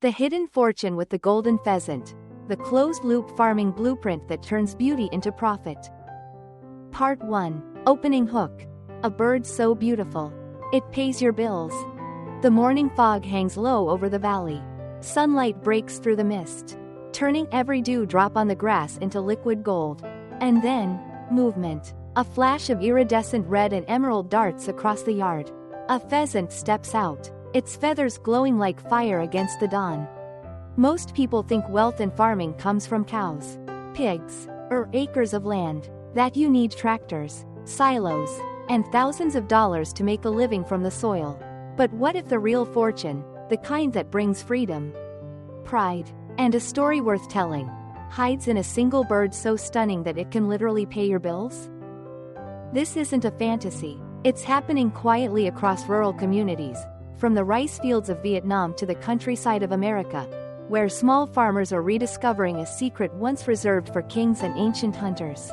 The hidden fortune with the golden pheasant, the closed-loop farming blueprint that turns beauty into profit. Part 1. Opening hook. A bird so beautiful. It pays your bills. The morning fog hangs low over the valley. Sunlight breaks through the mist, turning every dewdrop on the grass into liquid gold. And then, movement. A flash of iridescent red and emerald darts across the yard. A pheasant steps out, its feathers glowing like fire against the dawn. Most people think wealth in farming comes from cows, pigs, or acres of land, that you need tractors, silos, and thousands of dollars to make a living from the soil. But what if the real fortune, the kind that brings freedom, pride, and a story worth telling, hides in a single bird so stunning that it can literally pay your bills? This isn't a fantasy. It's happening quietly across rural communities, from the rice fields of Vietnam to the countryside of America, where small farmers are rediscovering a secret once reserved for kings and ancient hunters.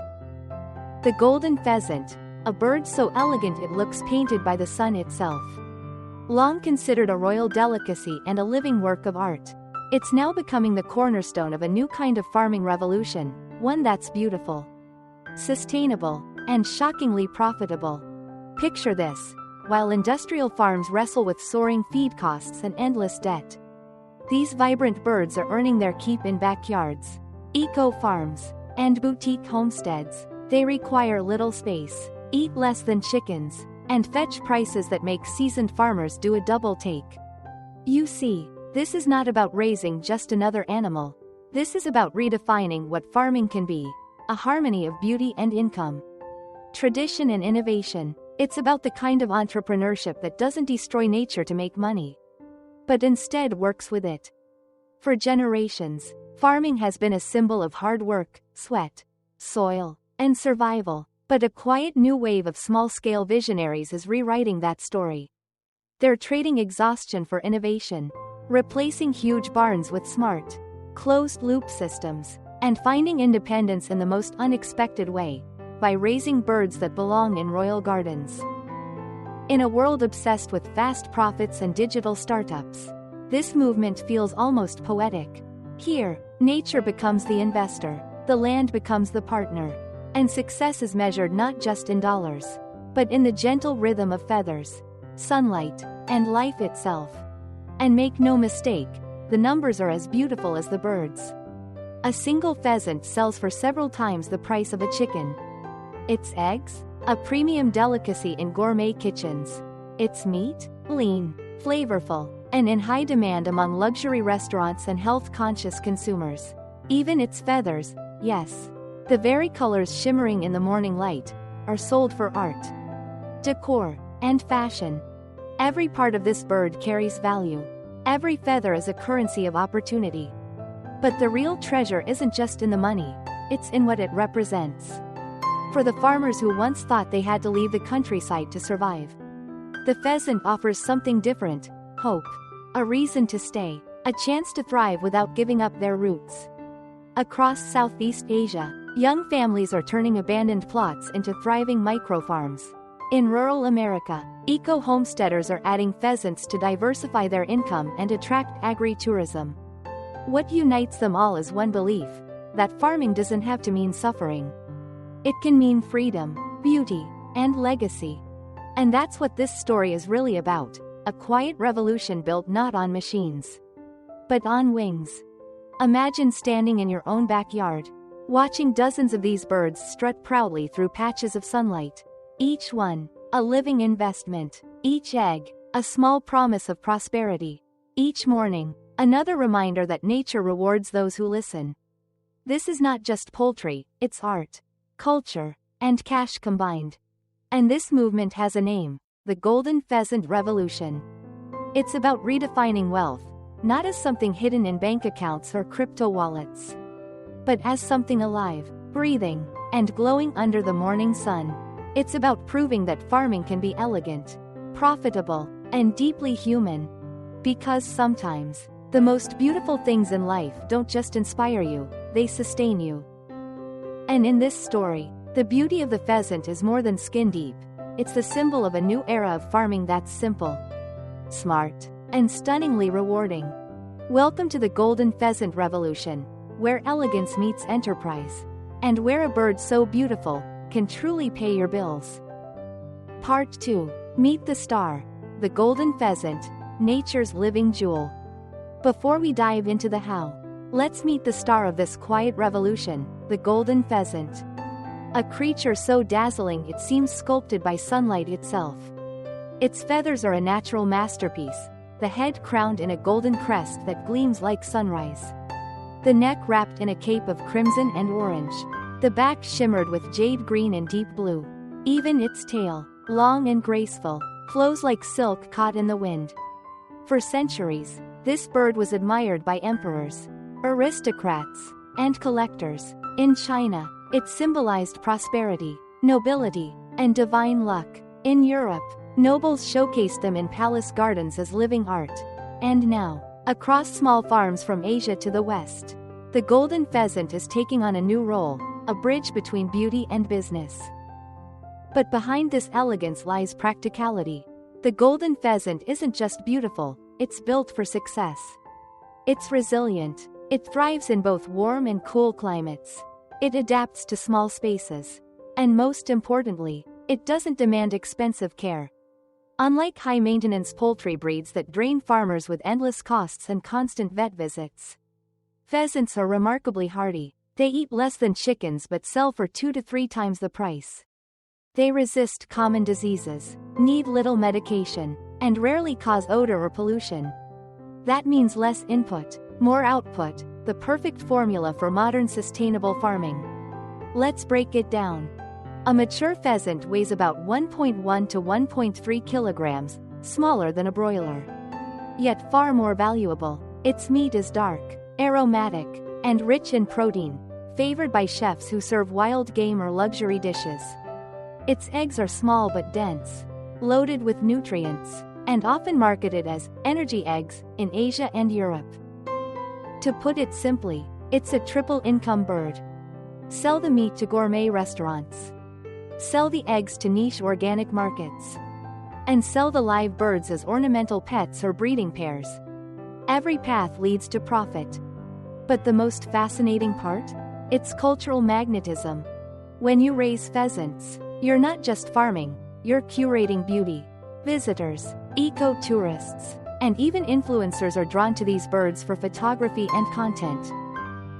The golden pheasant, a bird so elegant it looks painted by the sun itself. Long considered a royal delicacy and a living work of art, it's now becoming the cornerstone of a new kind of farming revolution, one that's beautiful, sustainable, and shockingly profitable. Picture this: while industrial farms wrestle with soaring feed costs and endless debt, these vibrant birds are earning their keep in backyards, eco-farms, and boutique homesteads. They require little space, eat less than chickens, and fetch prices that make seasoned farmers do a double take. You see, this is not about raising just another animal. This is about redefining what farming can be, a harmony of beauty and income, tradition and innovation. It's about the kind of entrepreneurship that doesn't destroy nature to make money, but instead works with it. For generations, farming has been a symbol of hard work, sweat, soil, and survival, but a quiet new wave of small-scale visionaries is rewriting that story. They're trading exhaustion for innovation, replacing huge barns with smart, closed-loop systems, and finding independence in the most unexpected way, by raising birds that belong in royal gardens. In a world obsessed with fast profits and digital startups, this movement feels almost poetic. Here, nature becomes the investor, the land becomes the partner, and success is measured not just in dollars, but in the gentle rhythm of feathers, sunlight, and life itself. And make no mistake, the numbers are as beautiful as the birds. A single pheasant sells for several times the price of a chicken. Its eggs? A premium delicacy in gourmet kitchens. Its meat? Lean, flavorful, and in high demand among luxury restaurants and health-conscious consumers. Even its feathers, yes, the very colors shimmering in the morning light, are sold for art, decor, and fashion. Every part of this bird carries value. Every feather is a currency of opportunity. But the real treasure isn't just in the money, it's in what it represents. For the farmers who once thought they had to leave the countryside to survive, the pheasant offers something different: hope, a reason to stay, a chance to thrive without giving up their roots. Across Southeast Asia, young families are turning abandoned plots into thriving microfarms. In rural America, eco-homesteaders are adding pheasants to diversify their income and attract agri-tourism. What unites them all is one belief: that farming doesn't have to mean suffering. It can mean freedom, beauty, and legacy. And that's what this story is really about: a quiet revolution built not on machines, but on wings. Imagine standing in your own backyard, watching dozens of these birds strut proudly through patches of sunlight. Each one, a living investment. Each egg, a small promise of prosperity. Each morning, another reminder that nature rewards those who listen. This is not just poultry, it's art, culture, and cash combined. And this movement has a name: the Golden Pheasant Revolution. It's about redefining wealth, not as something hidden in bank accounts or crypto wallets, but as something alive, breathing, and glowing under the morning sun. It's about proving that farming can be elegant, profitable, and deeply human. Because sometimes, the most beautiful things in life don't just inspire you, they sustain you. And in this story, the beauty of the pheasant is more than skin deep. It's the symbol of a new era of farming that's simple, smart, and stunningly rewarding. Welcome to the Golden Pheasant Revolution, where elegance meets enterprise, and where a bird so beautiful can truly pay your bills. Part 2. Meet the star, the golden pheasant, nature's living jewel. Before we dive into the how, let's meet the star of this quiet revolution, the golden pheasant. A creature so dazzling it seems sculpted by sunlight itself. Its feathers are a natural masterpiece, the head crowned in a golden crest that gleams like sunrise. The neck wrapped in a cape of crimson and orange. The back shimmered with jade green and deep blue. Even its tail, long and graceful, flows like silk caught in the wind. For centuries, this bird was admired by emperors, aristocrats, and collectors. In China, it symbolized prosperity, nobility, and divine luck. In Europe, nobles showcased them in palace gardens as living art. And now, across small farms from Asia to the West, the golden pheasant is taking on a new role, a bridge between beauty and business. But behind this elegance lies practicality. The golden pheasant isn't just beautiful, it's built for success. It's resilient. It thrives in both warm and cool climates. It adapts to small spaces. And most importantly, it doesn't demand expensive care. Unlike high-maintenance poultry breeds that drain farmers with endless costs and constant vet visits, pheasants are remarkably hardy. They eat less than chickens but sell for 2 to 3 times the price. They resist common diseases, need little medication, and rarely cause odor or pollution. That means less input, more output, the perfect formula for modern sustainable farming. Let's break it down. A mature pheasant weighs about 1.1 to 1.3 kilograms, smaller than a broiler. Yet far more valuable. Its meat is dark, aromatic, and rich in protein, favored by chefs who serve wild game or luxury dishes. Its eggs are small but dense, loaded with nutrients, and often marketed as energy eggs in Asia and Europe. To put it simply, it's a triple income bird. Sell the meat to gourmet restaurants. Sell the eggs to niche organic markets. And sell the live birds as ornamental pets or breeding pairs. Every path leads to profit. But the most fascinating part? It's cultural magnetism. When you raise pheasants, you're not just farming, you're curating beauty. Visitors, eco-tourists, and even influencers are drawn to these birds for photography and content.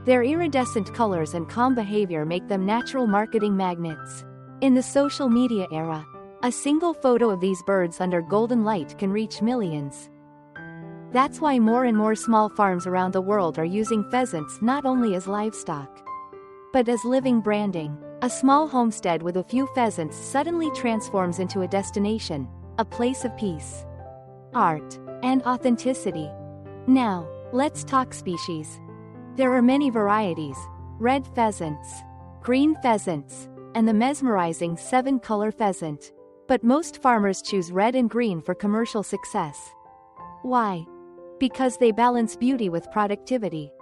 Their iridescent colors and calm behavior make them natural marketing magnets. In the social media era, a single photo of these birds under golden light can reach millions. That's why more and more small farms around the world are using pheasants not only as livestock, but as living branding. A small homestead with a few pheasants suddenly transforms into a destination, a place of peace, art, and authenticity. Now, let's talk species. There are many varieties: red pheasants, green pheasants, and the mesmerizing 7-color pheasant. But most farmers choose red and green for commercial success. Why? Because they balance beauty with productivity.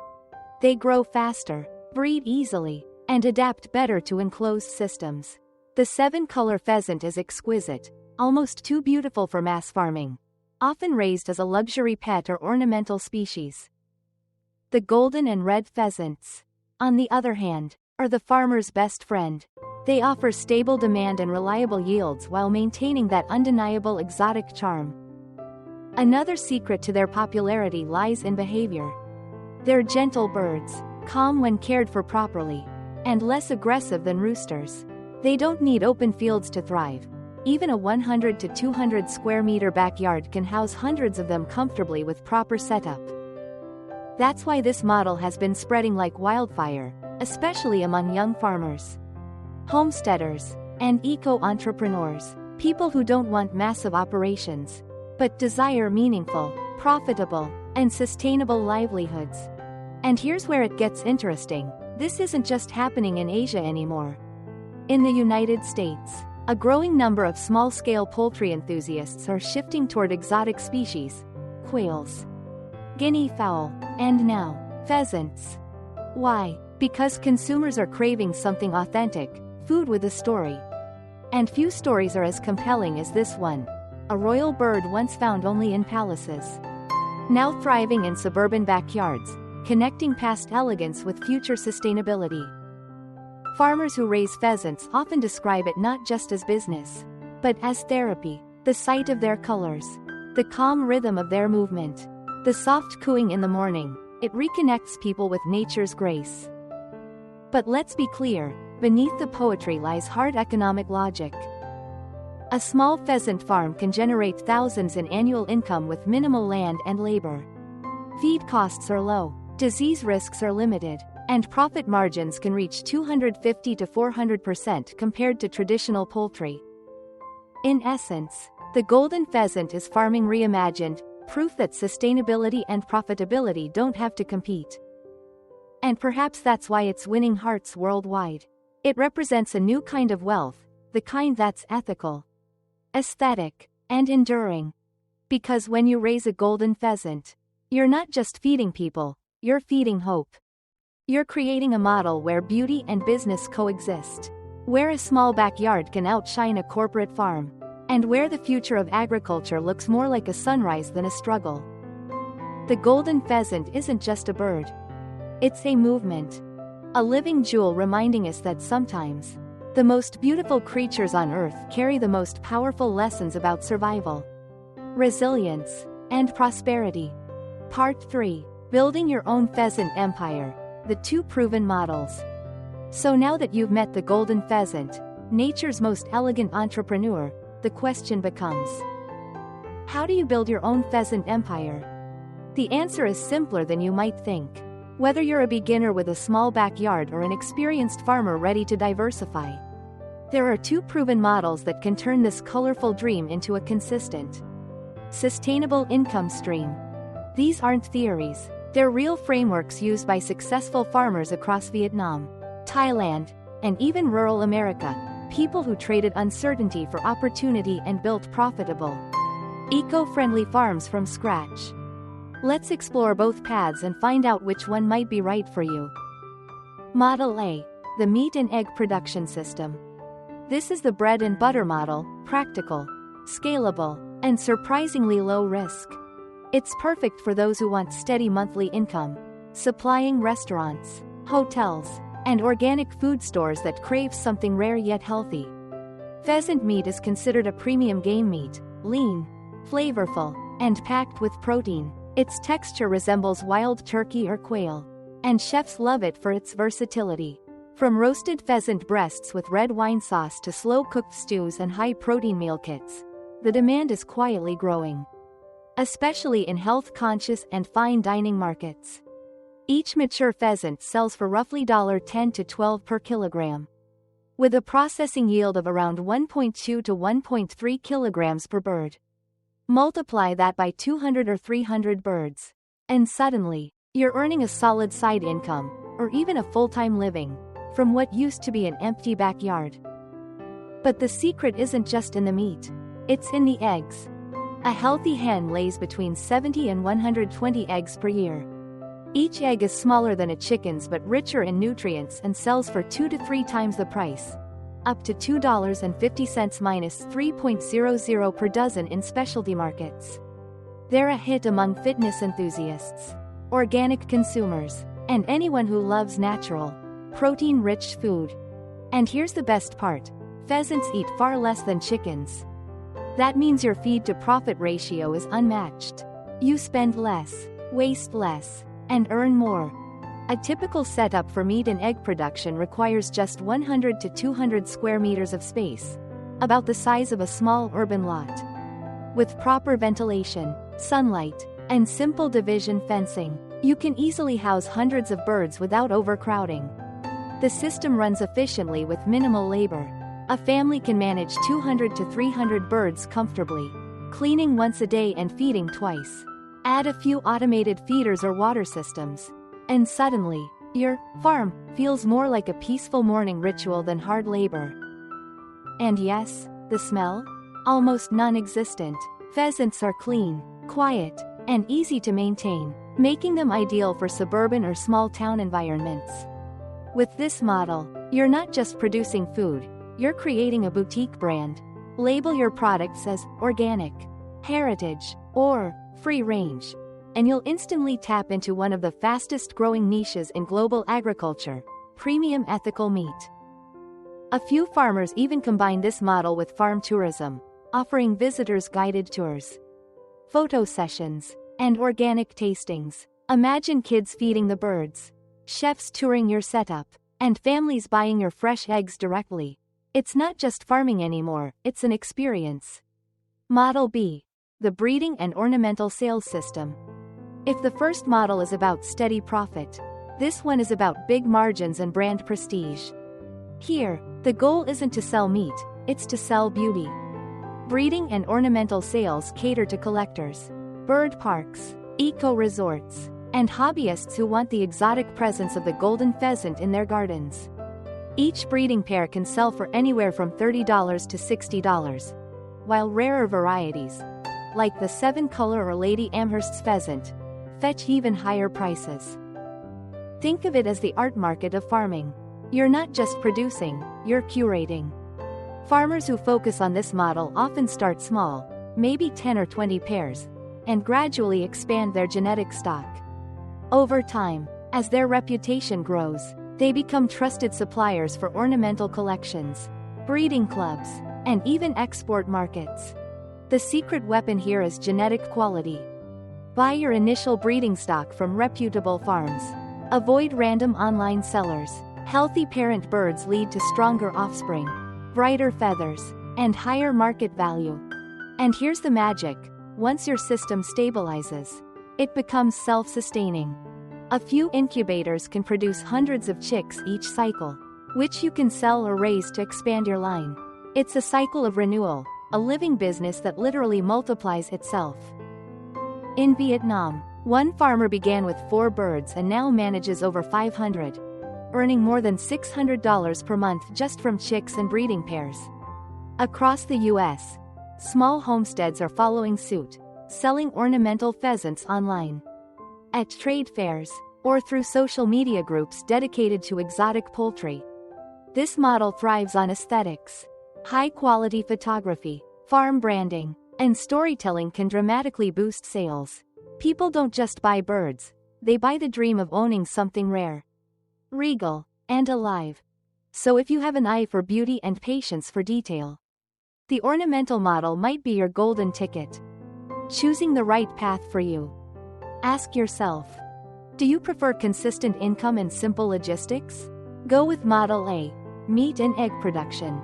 They grow faster, breed easily, and adapt better to enclosed systems. The 7-color pheasant is exquisite, almost too beautiful for mass farming, often raised as a luxury pet or ornamental species. The golden and red pheasants, on the other hand, are the farmer's best friend. They offer stable demand and reliable yields while maintaining that undeniable exotic charm. Another secret to their popularity lies in behavior. They're gentle birds, calm when cared for properly, and less aggressive than roosters. They don't need open fields to thrive. Even a 100 to 200 square meter backyard can house hundreds of them comfortably with proper setup. That's why this model has been spreading like wildfire, especially among young farmers, homesteaders, and eco-entrepreneurs, people who don't want massive operations, but desire meaningful, profitable, and sustainable livelihoods. And here's where it gets interesting. This isn't just happening in Asia anymore. In the United States, a growing number of small-scale poultry enthusiasts are shifting toward exotic species: quails, guinea fowl, and now, pheasants. Why? Because consumers are craving something authentic, food with a story. And few stories are as compelling as this one. A royal bird once found only in palaces. now thriving in suburban backyards, connecting past elegance with future sustainability. Farmers who raise pheasants often describe it not just as business, but as therapy. The sight of their colors, the calm rhythm of their movement, the soft cooing in the morning, it reconnects people with nature's grace. But let's be clear, beneath the poetry lies hard economic logic. A small pheasant farm can generate thousands in annual income with minimal land and labor. Feed costs are low, disease risks are limited, and profit margins can reach 250 to 400% compared to traditional poultry. In essence, the golden pheasant is farming reimagined, proof that sustainability and profitability don't have to compete. And perhaps that's why it's winning hearts worldwide. It represents a new kind of wealth, the kind that's ethical, aesthetic, and enduring. Because when you raise a golden pheasant, you're not just feeding people, you're feeding hope. You're creating a model where beauty and business coexist, where a small backyard can outshine a corporate farm, and where the future of agriculture looks more like a sunrise than a struggle. The golden pheasant isn't just a bird. It's a movement. A living jewel reminding us that sometimes, the most beautiful creatures on earth carry the most powerful lessons about survival, resilience, and prosperity. Part 3. Building your own pheasant empire. The two proven models. So now that you've met the golden pheasant, nature's most elegant entrepreneur, the question becomes: how do you build your own pheasant empire? The answer is simpler than you might think. Whether you're a beginner with a small backyard or an experienced farmer ready to diversify, there are two proven models that can turn this colorful dream into a consistent, sustainable income stream. These aren't theories, they're real frameworks used by successful farmers across Vietnam, Thailand, and even rural America, people who traded uncertainty for opportunity and built profitable, eco-friendly farms from scratch. Let's explore both paths and find out which one might be right for you. Model A, the meat and egg production system. This is the bread and butter model, practical, scalable, and surprisingly low risk. It's perfect for those who want steady monthly income, supplying restaurants, hotels, and organic food stores that crave something rare yet healthy. Pheasant meat is considered a premium game meat, lean, flavorful, and packed with protein. Its texture resembles wild turkey or quail, and chefs love it for its versatility. From roasted pheasant breasts with red wine sauce to slow-cooked stews and high-protein meal kits, the demand is quietly growing, especially in health-conscious and fine dining markets. Each mature pheasant sells for roughly $10 to $12 per kilogram, with a processing yield of around 1.2 to 1.3 kilograms per bird. Multiply that by 200 or 300 birds, and suddenly, you're earning a solid side income, or even a full-time living, from what used to be an empty backyard. But the secret isn't just in the meat, it's in the eggs. A healthy hen lays between 70 and 120 eggs per year. Each egg is smaller than a chicken's but richer in nutrients and sells for 2 to 3 times the price, up to $2.50 minus $3.00 per dozen in specialty markets. They're a hit among fitness enthusiasts, organic consumers, and anyone who loves natural, protein-rich food. And here's the best part: pheasants eat far less than chickens. That means your feed-to-profit ratio is unmatched. You spend less, waste less, and earn more. A typical setup for meat and egg production requires just 100 to 200 square meters of space, about the size of a small urban lot. With proper ventilation, sunlight, and simple division fencing, you can easily house hundreds of birds without overcrowding. The system runs efficiently with minimal labor. A family can manage 200 to 300 birds comfortably, cleaning once a day and feeding twice. Add a few automated feeders or water systems, and suddenly, your farm feels more like a peaceful morning ritual than hard labor. And yes, the smell? Almost non-existent. Pheasants are clean, quiet, and easy to maintain, making them ideal for suburban or small-town environments. With this model, you're not just producing food, you're creating a boutique brand. Label your products as organic, heritage, or free range, and you'll instantly tap into one of the fastest growing niches in global agriculture: premium ethical meat. A few farmers even combine this model with farm tourism, offering visitors guided tours, photo sessions, and organic tastings. Imagine kids feeding the birds, chefs touring your setup, and families buying your fresh eggs directly. It's not just farming anymore, it's an experience. Model B. The breeding and ornamental sales system. If the first model is about steady profit, this one is about big margins and brand prestige. Here, the goal isn't to sell meat, it's to sell beauty. Breeding and ornamental sales cater to collectors, bird parks, eco-resorts, and hobbyists who want the exotic presence of the golden pheasant in their gardens. Each breeding pair can sell for anywhere from $30 to $60, while rarer varieties, like the 7-color or Lady Amherst's pheasant, fetch even higher prices. Think of it as the art market of farming. You're not just producing, you're curating. Farmers who focus on this model often start small, maybe 10 or 20 pairs, and gradually expand their genetic stock. Over time, as their reputation grows, they become trusted suppliers for ornamental collections, breeding clubs, and even export markets. The secret weapon here is genetic quality. Buy your initial breeding stock from reputable farms. Avoid random online sellers. Healthy parent birds lead to stronger offspring, brighter feathers, and higher market value. And here's the magic: once your system stabilizes, it becomes self-sustaining. A few incubators can produce hundreds of chicks each cycle, which you can sell or raise to expand your line. It's a cycle of renewal, a living business that literally multiplies itself. In Vietnam, one farmer began with 4 birds and now manages over 500, earning more than $600 per month just from chicks and breeding pairs. Across the U.S., small homesteads are following suit, selling ornamental pheasants online, at trade fairs, or through social media groups dedicated to exotic poultry. This model thrives on aesthetics. High-quality photography, farm branding, and storytelling can dramatically boost sales. People don't just buy birds, they buy the dream of owning something rare, regal, and alive. So if you have an eye for beauty and patience for detail, the ornamental model might be your golden ticket. Choosing the right path for you. Ask yourself, do you prefer consistent income and simple logistics? Go with Model A, meat and egg production.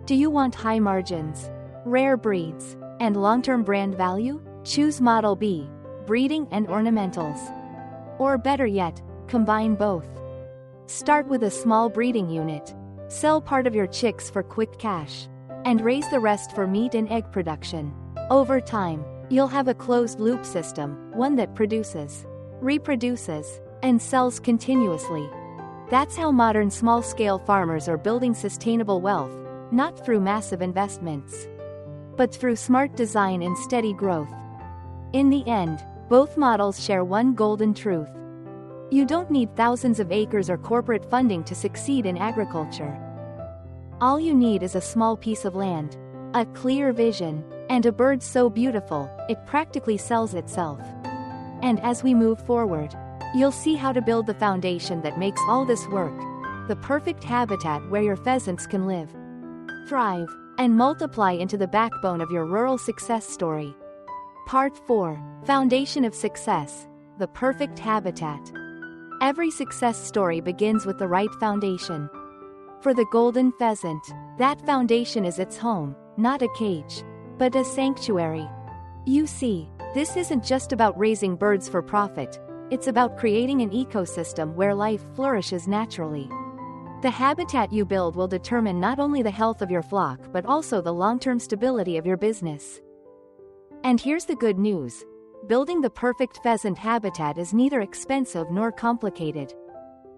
Do you want high margins, rare breeds, and long-term brand value? Choose Model B, breeding and ornamentals. Or better yet, combine both. Start with a small breeding unit. Sell part of your chicks for quick cash, and raise the rest for meat and egg production. Over time, you'll have a closed-loop system, one that produces, reproduces, and sells continuously. That's how modern small-scale farmers are building sustainable wealth, not through massive investments, but through smart design and steady growth. In the end, both models share one golden truth. You don't need thousands of acres or corporate funding to succeed in agriculture. All you need is a small piece of land, a clear vision, and a bird so beautiful, it practically sells itself. And as we move forward, you'll see how to build the foundation that makes all this work, the perfect habitat where your pheasants can live, thrive, and multiply into the backbone of your rural success story. Part 4. Foundation of Success, the Perfect Habitat. Every success story begins with the right foundation. For the golden pheasant, that foundation is its home, not a cage, but a sanctuary. You see, this isn't just about raising birds for profit, it's about creating an ecosystem where life flourishes naturally. The habitat you build will determine not only the health of your flock but also the long-term stability of your business. And here's the good news. Building the perfect pheasant habitat is neither expensive nor complicated.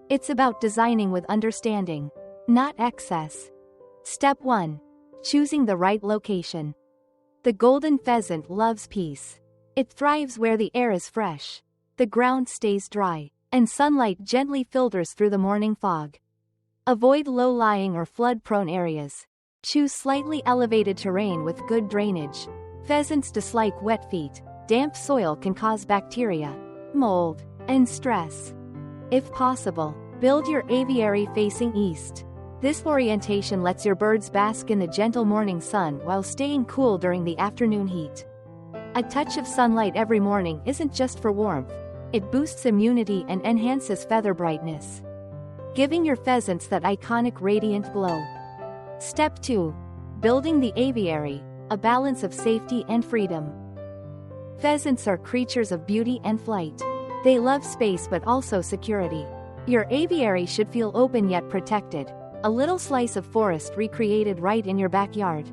It's about designing with understanding, not excess. Step 1. Choosing the right location. The golden pheasant loves peace. It thrives where the air is fresh, the ground stays dry, and sunlight gently filters through the morning fog. Avoid low-lying or flood-prone areas. Choose slightly elevated terrain with good drainage. Pheasants dislike wet feet, damp soil can cause bacteria, mold, and stress. If possible, build your aviary facing east. This orientation lets your birds bask in the gentle morning sun while staying cool during the afternoon heat. A touch of sunlight every morning isn't just for warmth, it boosts immunity and enhances feather brightness, giving your pheasants that iconic radiant glow. Step 2. Building the aviary, a balance of safety and freedom. Pheasants are creatures of beauty and flight. They love space but also security. Your aviary should feel open yet protected, a little slice of forest recreated right in your backyard.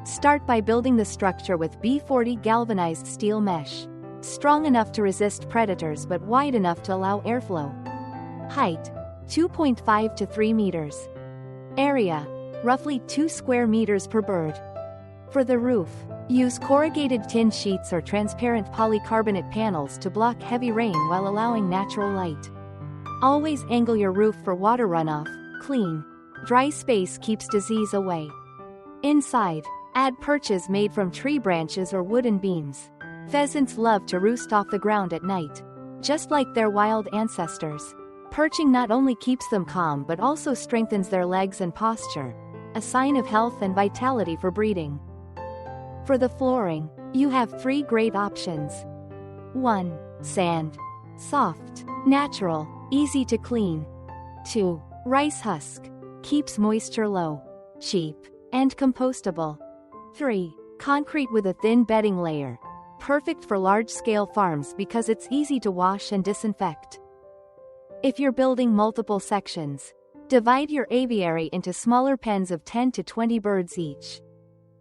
Start by building the structure with B40 galvanized steel mesh, strong enough to resist predators but wide enough to allow airflow. Height: 2.5 to 3 meters. Area: roughly 2 square meters per bird. For the roof, use corrugated tin sheets or transparent polycarbonate panels to block heavy rain while allowing natural light. Always angle your roof for water runoff. Clean, dry space keeps disease away. Inside, add perches made from tree branches or wooden beams. Pheasants love to roost off the ground at night, just like their wild ancestors. Perching not only keeps them calm but also strengthens their legs and posture, a sign of health and vitality for breeding. For the flooring, you have 3 great options. 1. Sand. Soft, natural, easy to clean. 2. Rice husk. Keeps moisture low, cheap, and compostable. 3. Concrete with a thin bedding layer. Perfect for large-scale farms because it's easy to wash and disinfect. If you're building multiple sections, divide your aviary into smaller pens of 10 to 20 birds each.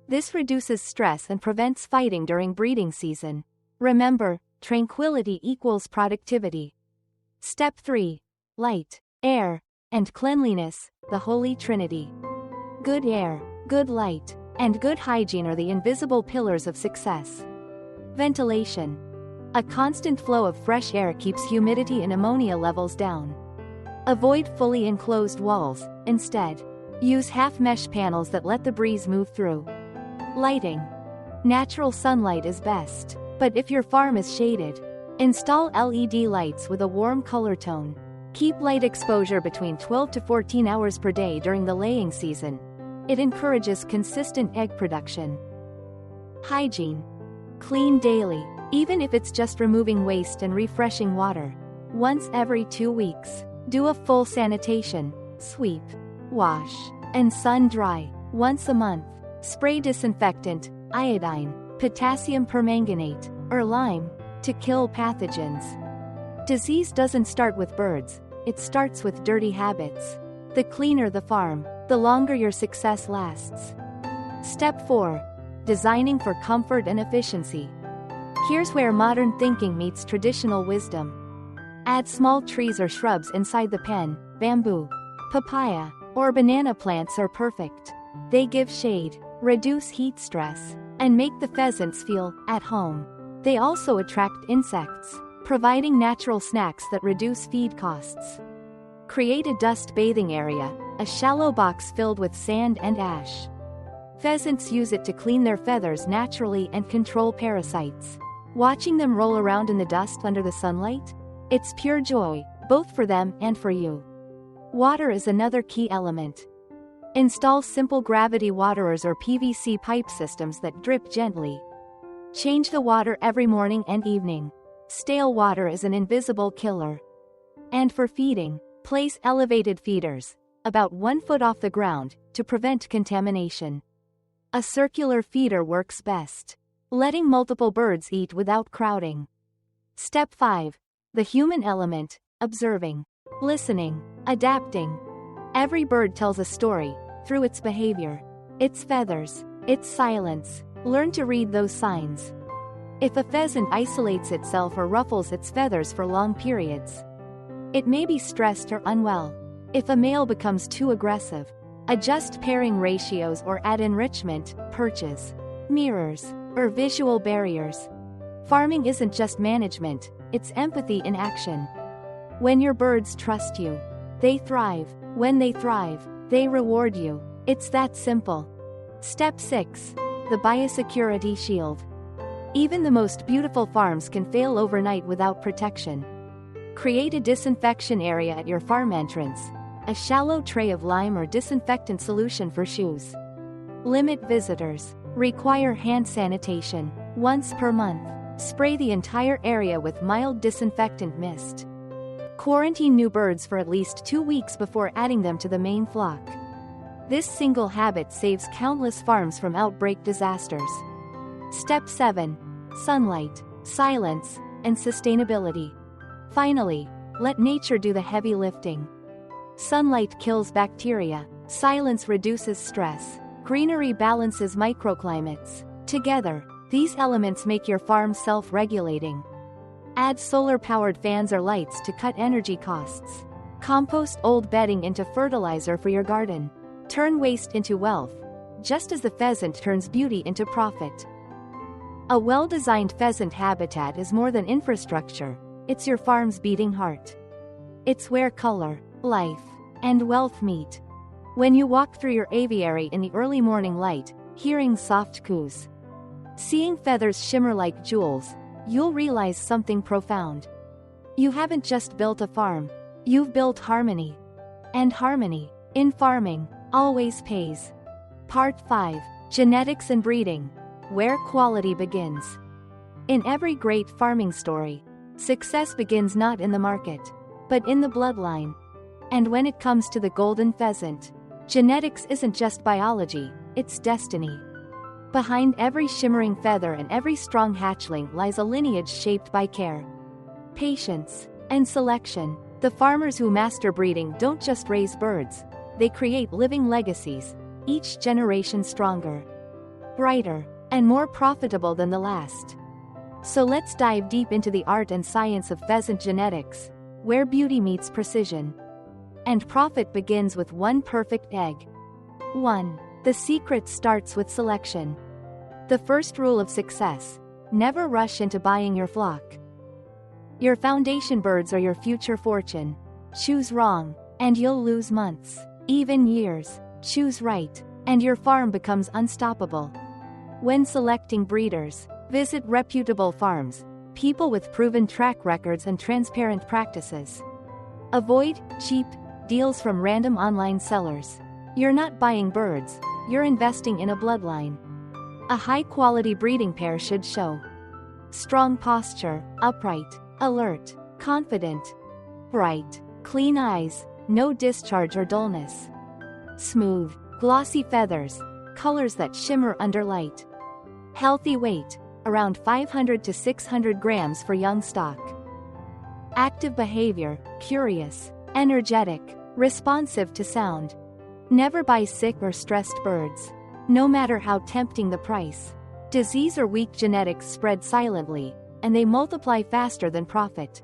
This reduces stress and prevents fighting during breeding season. Remember, tranquility equals productivity. Step 3. Light, air, and cleanliness, the Holy Trinity. Good air, good light, and good hygiene are the invisible pillars of success. Ventilation. A constant flow of fresh air keeps humidity and ammonia levels down. Avoid fully enclosed walls, instead, use half-mesh panels that let the breeze move through. Lighting. Natural sunlight is best, but if your farm is shaded, install LED lights with a warm color tone. Keep light exposure between 12 to 14 hours per day during the laying season. It encourages consistent egg production. Hygiene. Clean daily, even if it's just removing waste and refreshing water. Once every 2 weeks, do a full sanitation, sweep, wash, and sun dry. Once a month, spray disinfectant, iodine, potassium permanganate, or lime, to kill pathogens. Disease doesn't start with birds, it starts with dirty habits. The cleaner the farm, the longer your success lasts. Step 4. Designing for comfort and efficiency. Here's where modern thinking meets traditional wisdom. Add small trees or shrubs inside the pen. Bamboo, papaya, or banana plants are perfect. They give shade, reduce heat stress, and make the pheasants feel at home. They also attract insects, providing natural snacks that reduce feed costs. Create a dust bathing area, a shallow box filled with sand and ash. Pheasants use it to clean their feathers naturally and control parasites. Watching them roll around in the dust under the sunlight? It's pure joy, both for them and for you. Water is another key element. Install simple gravity waterers or PVC pipe systems that drip gently. Change the water every morning and evening. Stale water is an invisible killer. And for feeding, place elevated feeders, about 1 foot off the ground, to prevent contamination. A circular feeder works best, letting multiple birds eat without crowding. Step 5. The human element, observing, listening, adapting. Every bird tells a story, through its behavior, its feathers, its silence. Learn to read those signs. If a pheasant isolates itself or ruffles its feathers for long periods, it may be stressed or unwell. If a male becomes too aggressive, adjust pairing ratios or add enrichment, perches, mirrors, or visual barriers. Farming isn't just management, it's empathy in action. When your birds trust you, they thrive. When they thrive, they reward you. It's that simple. Step 6. The biosecurity shield. Even the most beautiful farms can fail overnight without protection. Create a disinfection area at your farm entrance, a shallow tray of lime or disinfectant solution for shoes. Limit visitors. Require hand sanitation. Once per month. Spray the entire area with mild disinfectant mist. Quarantine new birds for at least 2 weeks before adding them to the main flock. This single habit saves countless farms from outbreak disasters. Step 7. Sunlight, silence, and sustainability. Finally, let nature do the heavy lifting. Sunlight kills bacteria, silence reduces stress, greenery balances microclimates. Together, these elements make your farm self-regulating. Add solar-powered fans or lights to cut energy costs. Compost old bedding into fertilizer for your garden. Turn waste into wealth, just as the pheasant turns beauty into profit. A well-designed pheasant habitat is more than infrastructure, it's your farm's beating heart. It's where color, life, and wealth meet. When you walk through your aviary in the early morning light, hearing soft coos, seeing feathers shimmer like jewels, you'll realize something profound. You haven't just built a farm, you've built harmony. And harmony, in farming, always pays. Part 5. Genetics and breeding. Where quality begins. In every great farming story, success begins not in the market, but in the bloodline. And when it comes to the golden pheasant, genetics isn't just biology, it's destiny. Behind every shimmering feather and every strong hatchling lies a lineage shaped by care, patience, and selection. The farmers who master breeding don't just raise birds, they create living legacies, each generation stronger, brighter, and more profitable than the last. So let's dive deep into the art and science of pheasant genetics, where beauty meets precision. And profit begins with one perfect egg. 1. The secret starts with selection. The first rule of success: never rush into buying your flock. Your foundation birds are your future fortune. Choose wrong, and you'll lose months, even years. Choose right, and your farm becomes unstoppable. When selecting breeders, visit reputable farms, people with proven track records and transparent practices. Avoid cheap deals from random online sellers. You're not buying birds, you're investing in a bloodline. A high-quality breeding pair should show strong posture, upright, alert, confident, bright, clean eyes, no discharge or dullness, smooth, glossy feathers, colors that shimmer under light, healthy weight, around 500 to 600 grams for young stock, active behavior, curious, energetic, responsive to sound. Never buy sick or stressed birds, no matter how tempting the price. Disease or weak genetics spread silently, and they multiply faster than profit.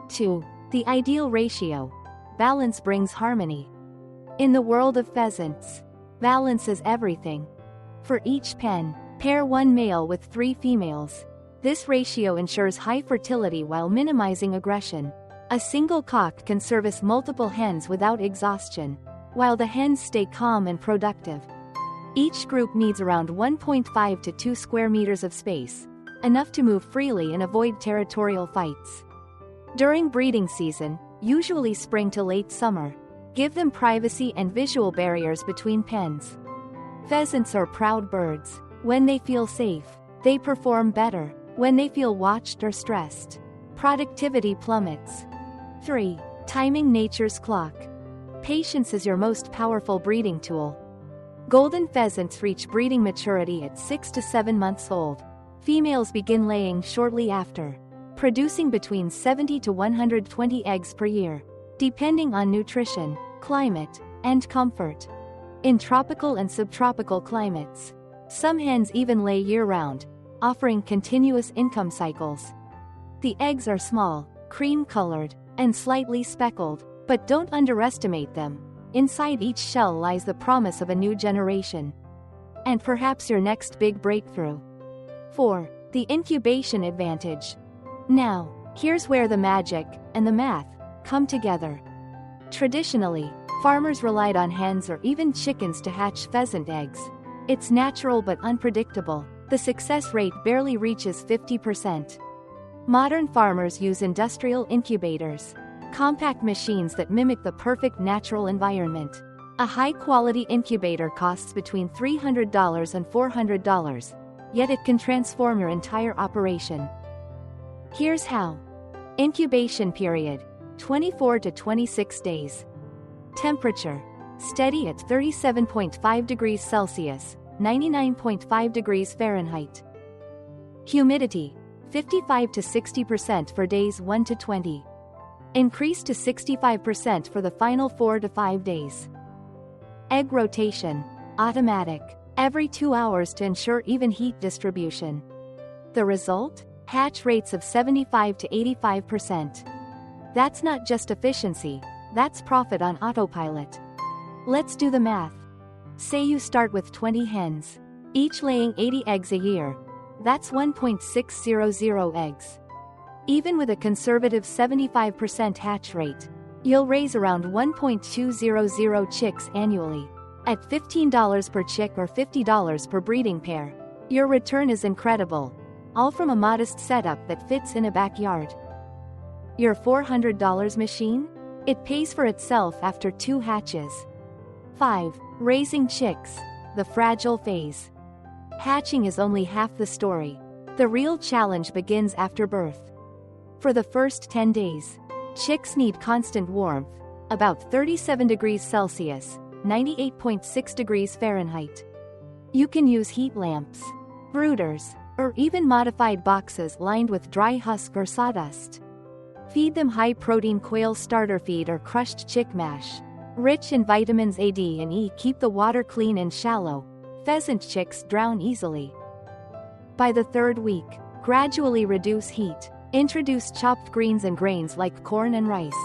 2. The ideal ratio. Balance brings harmony. In the world of pheasants, balance is everything. For each pen, pair one male with 3 females. This ratio ensures high fertility while minimizing aggression. A single cock can service multiple hens without exhaustion, while the hens stay calm and productive. Each group needs around 1.5 to 2 square meters of space, enough to move freely and avoid territorial fights. During breeding season, usually spring to late summer, give them privacy and visual barriers between pens. Pheasants are proud birds. When they feel safe, they perform better. When they feel watched or stressed, productivity plummets. 3. Timing nature's clock. Patience is your most powerful breeding tool. Golden pheasants reach breeding maturity at 6 to 7 months old. Females begin laying shortly after, producing between 70 to 120 eggs per year, depending on nutrition, climate, and comfort. In tropical and subtropical climates, some hens even lay year-round, offering continuous income cycles. The eggs are small, cream-colored, and slightly speckled, but don't underestimate them. Inside each shell lies the promise of a new generation. And perhaps your next big breakthrough. 4. The incubation advantage. Now, here's where the magic and the math come together. Traditionally, farmers relied on hens or even chickens to hatch pheasant eggs. It's natural but unpredictable. the success rate barely reaches 50%. Modern farmers use industrial incubators, compact machines that mimic the perfect natural environment. A high-quality incubator costs between $300 and $400, yet it can transform your entire operation. Here's how. Incubation period: 24 to 26 days. Temperature: steady at 37.5 degrees Celsius, 99.5 degrees Fahrenheit. Humidity: 55 to 60% for days 1 to 20. Increase to 65% for the final 4 to 5 days. Egg rotation: automatic, every 2 hours to ensure even heat distribution. The result? Hatch rates of 75 to 85%. That's not just efficiency, that's profit on autopilot. Let's do the math. Say you start with 20 hens, each laying 80 eggs a year. That's 1.600 eggs. Even with a conservative 75% hatch rate, you'll raise around 1.200 chicks annually. At $15 per chick or $50 per breeding pair, your return is incredible, all from a modest setup that fits in a backyard. Your $400 machine? It pays for itself after 2 hatches. 5. Raising chicks, the fragile phase. Hatching is only half the story. The real challenge begins after birth. For the first 10 days, chicks need constant warmth, about 37 degrees Celsius, 98.6 degrees Fahrenheit. You can use heat lamps, brooders, or even modified boxes lined with dry husk or sawdust. Feed them high-protein quail starter feed or crushed chick mash. Rich in vitamins A, D, and E, keep the water clean and shallow. Pheasant chicks drown easily. By the 3rd week, gradually reduce heat. Introduce chopped greens and grains like corn and rice.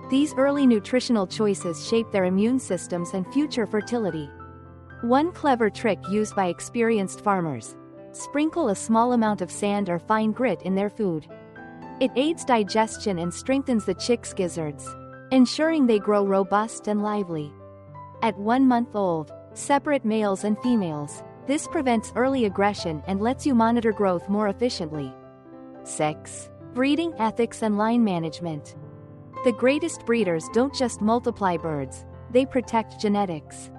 These early nutritional choices shape their immune systems and future fertility. One clever trick used by experienced farmers: sprinkle a small amount of sand or fine grit in their food. It aids digestion and strengthens the chicks' gizzards, ensuring they grow robust and lively. At 1 month old, separate males and females. This prevents early aggression and lets you monitor growth more efficiently. 6. Breeding ethics and line management. The greatest breeders don't just multiply birds, they protect genetics.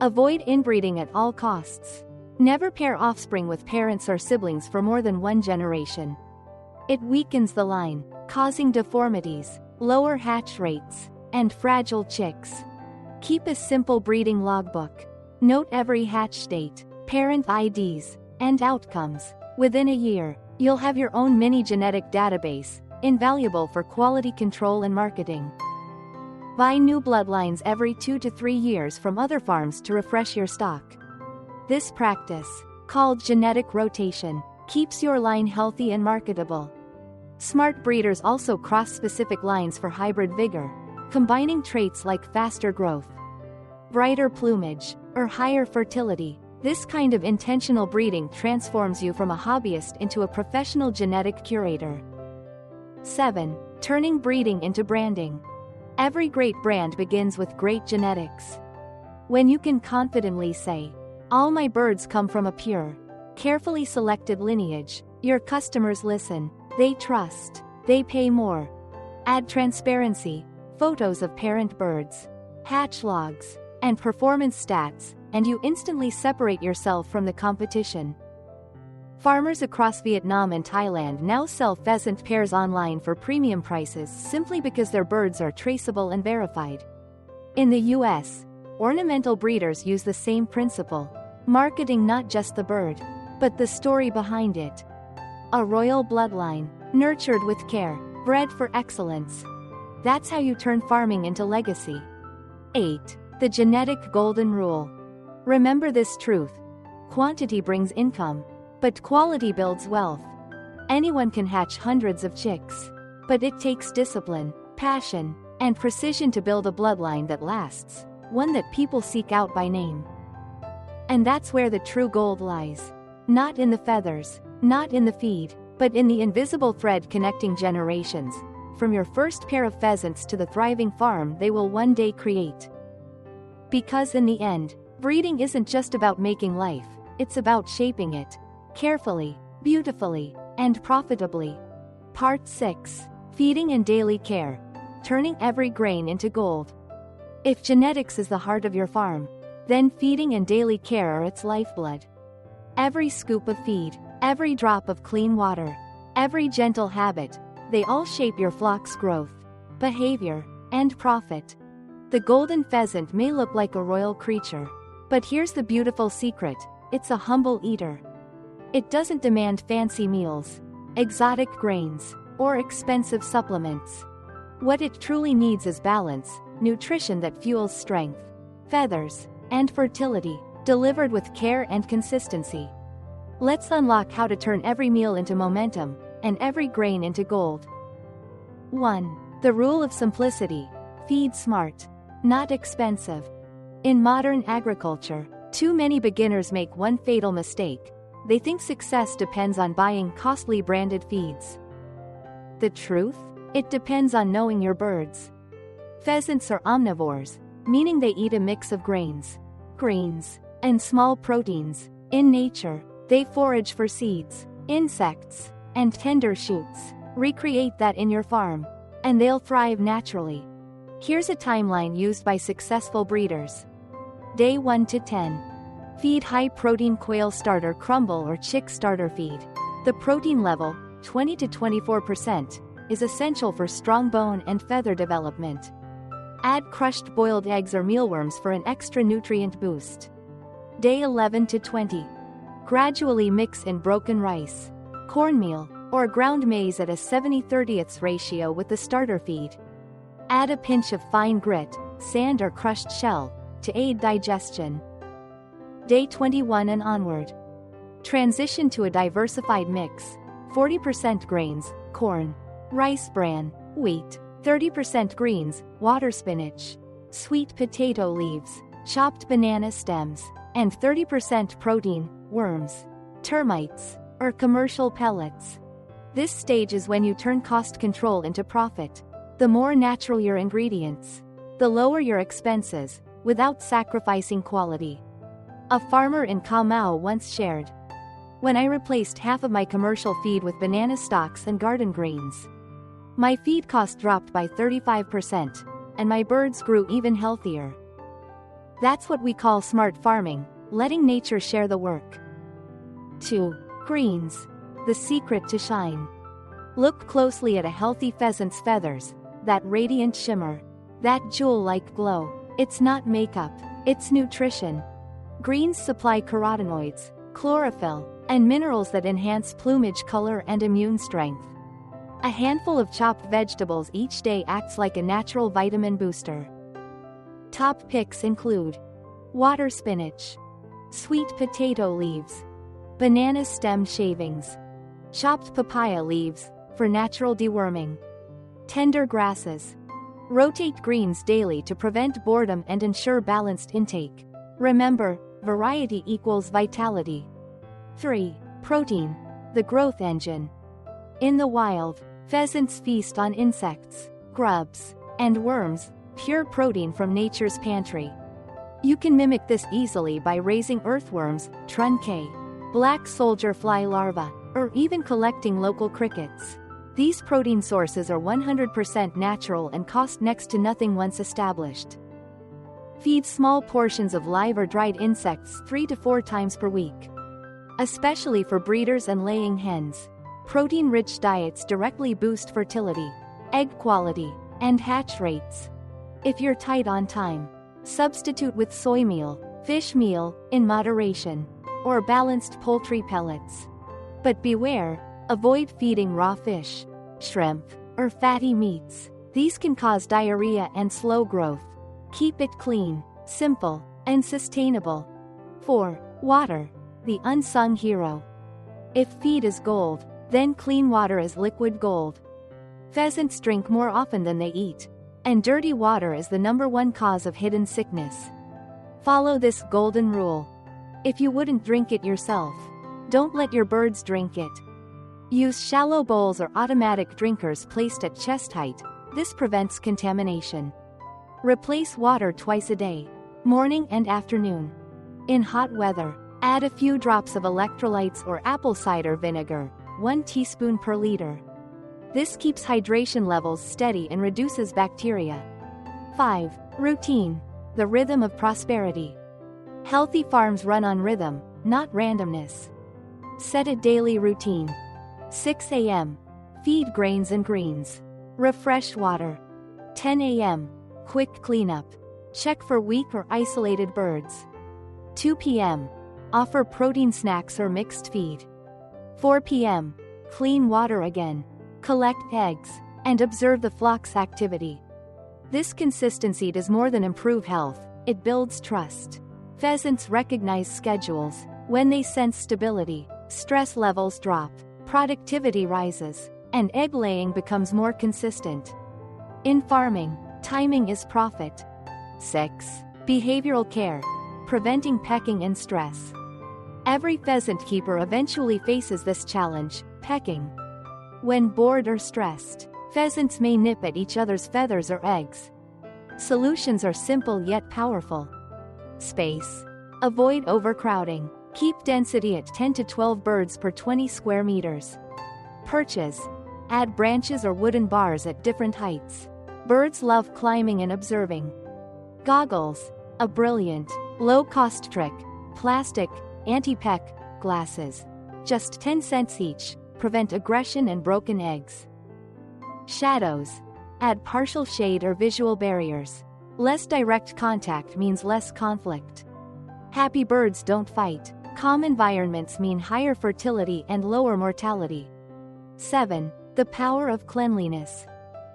Avoid inbreeding at all costs. Never pair offspring with parents or siblings for more than 1 generation. It weakens the line, causing deformities, lower hatch rates, and fragile chicks. Keep a simple breeding logbook. Note every hatch date, parent IDs, and outcomes. Within a year, you'll have your own mini genetic database, invaluable for quality control and marketing. Buy new bloodlines every 2 to 3 years from other farms to refresh your stock. This practice, called genetic rotation, keeps your line healthy and marketable. Smart breeders also cross specific lines for hybrid vigor, combining traits like faster growth, brighter plumage, or higher fertility. This kind of intentional breeding transforms you from a hobbyist into a professional genetic curator. 7. Turning breeding into branding. Every great brand begins with great genetics. When you can confidently say, "All my birds come from a pure, carefully selected lineage," your customers listen, they trust, they pay more. Add transparency, photos of parent birds, hatch logs, and performance stats, and you instantly separate yourself from the competition. Farmers across Vietnam and Thailand now sell pheasant pairs online for premium prices simply because their birds are traceable and verified. In the US, ornamental breeders use the same principle, marketing not just the bird, but the story behind it. A royal bloodline, nurtured with care, bred for excellence. That's how you turn farming into legacy. 8. The genetic golden rule. Remember this truth: quantity brings income, but quality builds wealth. Anyone can hatch hundreds of chicks, but it takes discipline, passion, and precision to build a bloodline that lasts, one that people seek out by name. And that's where the true gold lies. Not in the feathers, not in the feed, but in the invisible thread connecting generations, from your first pair of pheasants to the thriving farm they will one day create. Because in the end, breeding isn't just about making life, it's about shaping it. carefully, beautifully, and profitably. Part 6. Feeding and daily care. Turning every grain into gold. If genetics is the heart of your farm, then feeding and daily care are its lifeblood. Every scoop of feed, every drop of clean water, every gentle habit, they all shape your flock's growth, behavior, and profit. The golden pheasant may look like a royal creature, but here's the beautiful secret: it's a humble eater. It doesn't demand fancy meals, exotic grains, or expensive supplements. What it truly needs is balance, nutrition that fuels strength, feathers, and fertility, delivered with care and consistency. Let's unlock how to turn every meal into momentum, and every grain into gold. 1. The rule of simplicity. Feed smart, not expensive. In modern agriculture, too many beginners make one fatal mistake. They think success depends on buying costly branded feeds. The truth? It depends on knowing your birds. Pheasants are omnivores, meaning they eat a mix of grains, greens, and small proteins. In nature, they forage for seeds, insects, and tender shoots. Recreate that in your farm, and they'll thrive naturally. Here's a timeline used by successful breeders. Day 1 to 10. Feed high-protein quail starter crumble or chick starter feed. The protein level, 20 to 24%, is essential for strong bone and feather development. Add crushed boiled eggs or mealworms for an extra nutrient boost. Day 11 to 20. Gradually mix in broken rice, cornmeal, or ground maize at a 70/30 ratio with the starter feed. Add a pinch of fine grit, sand or crushed shell, to aid digestion. Day 21 and onward. Transition to a diversified mix: 40% grains, corn, rice bran, wheat, 30% greens, water spinach, sweet potato leaves, chopped banana stems, and 30% protein, worms, termites, or commercial pellets. This stage is when you turn cost control into profit. The more natural your ingredients, the lower your expenses, without sacrificing quality. A farmer in Kamau once shared, "When I replaced half of my commercial feed with banana stalks and garden greens, my feed cost dropped by 35%, and my birds grew even healthier." That's what we call smart farming, letting nature share the work. 2. Greens. The secret to shine. Look closely at a healthy pheasant's feathers, that radiant shimmer, that jewel-like glow. It's not makeup, it's nutrition. Greens supply carotenoids, chlorophyll, and minerals that enhance plumage color and immune strength. A handful of chopped vegetables each day acts like a natural vitamin booster. Top picks include water spinach, sweet potato leaves, banana stem shavings, chopped papaya leaves, for natural deworming, tender grasses. Rotate greens daily to prevent boredom and ensure balanced intake. Remember, variety equals vitality. 3. Protein. The growth engine. In the wild, pheasants feast on insects, grubs, and worms, pure protein from nature's pantry. You can mimic this easily by raising earthworms, truncae, black soldier fly larvae, or even collecting local crickets. These protein sources are 100% natural and cost next to nothing once established. Feed small portions of live or dried insects 3 to 4 times per week. Especially for breeders and laying hens, protein-rich diets directly boost fertility, egg quality, and hatch rates. If you're tight on time, substitute with soy meal, fish meal, in moderation, or balanced poultry pellets. But beware, avoid feeding raw fish, shrimp, or fatty meats. These can cause diarrhea and slow growth. Keep it clean, simple, and sustainable. 4. Water. The unsung hero. If feed is gold, then clean water is liquid gold. Pheasants drink more often than they eat, and dirty water is the #1 cause of hidden sickness. Follow this golden rule. If you wouldn't drink it yourself, don't let your birds drink it. Use shallow bowls or automatic drinkers placed at chest height. This prevents contamination. Replace water twice a day, morning and afternoon. In hot weather, Add a few drops of electrolytes or apple cider vinegar, 1 teaspoon per liter. This keeps hydration levels steady and reduces bacteria. 5. Routine. The rhythm of prosperity. Healthy farms run on rhythm, not randomness. Set a daily routine. 6 a.m. Feed grains and greens. Refresh water. 10 a.m. Quick cleanup. Check for weak or isolated birds. 2 p.m. Offer protein snacks or mixed feed. 4 p.m. Clean water again. Collect eggs, and observe the flock's activity. This consistency does more than improve health, it builds trust. Pheasants recognize schedules. When they sense stability, stress levels drop, productivity rises, and egg laying becomes more consistent. In farming, timing is profit. 6. Behavioral care. Preventing pecking and stress. Every pheasant keeper eventually faces this challenge, pecking. When bored or stressed, pheasants may nip at each other's feathers or eggs. Solutions are simple yet powerful. Space. Avoid overcrowding. Keep density at 10 to 12 birds per 20 square meters. Perches. Add branches or wooden bars at different heights. Birds love climbing and observing. Goggles. A brilliant, low-cost trick. Plastic, anti-peck, glasses. Just 10 cents each. Prevent aggression and broken eggs. Shadows. Add partial shade or visual barriers. Less direct contact means less conflict. Happy birds don't fight. Calm environments mean higher fertility and lower mortality. 7. The power of cleanliness.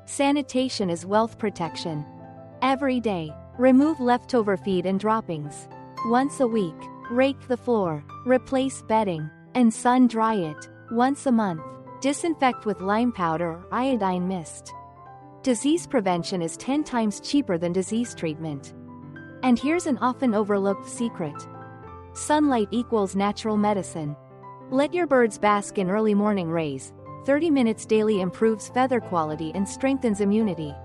Sanitation is wealth protection. Every day, remove leftover feed and droppings. Once a week, rake the floor, replace bedding, and sun dry it. Once a month, disinfect with lime powder or iodine mist. Disease prevention is 10 times cheaper than disease treatment. And here's an often overlooked secret. Sunlight equals natural medicine. Let your birds bask in early morning rays. 30 minutes daily improves feather quality and strengthens immunity.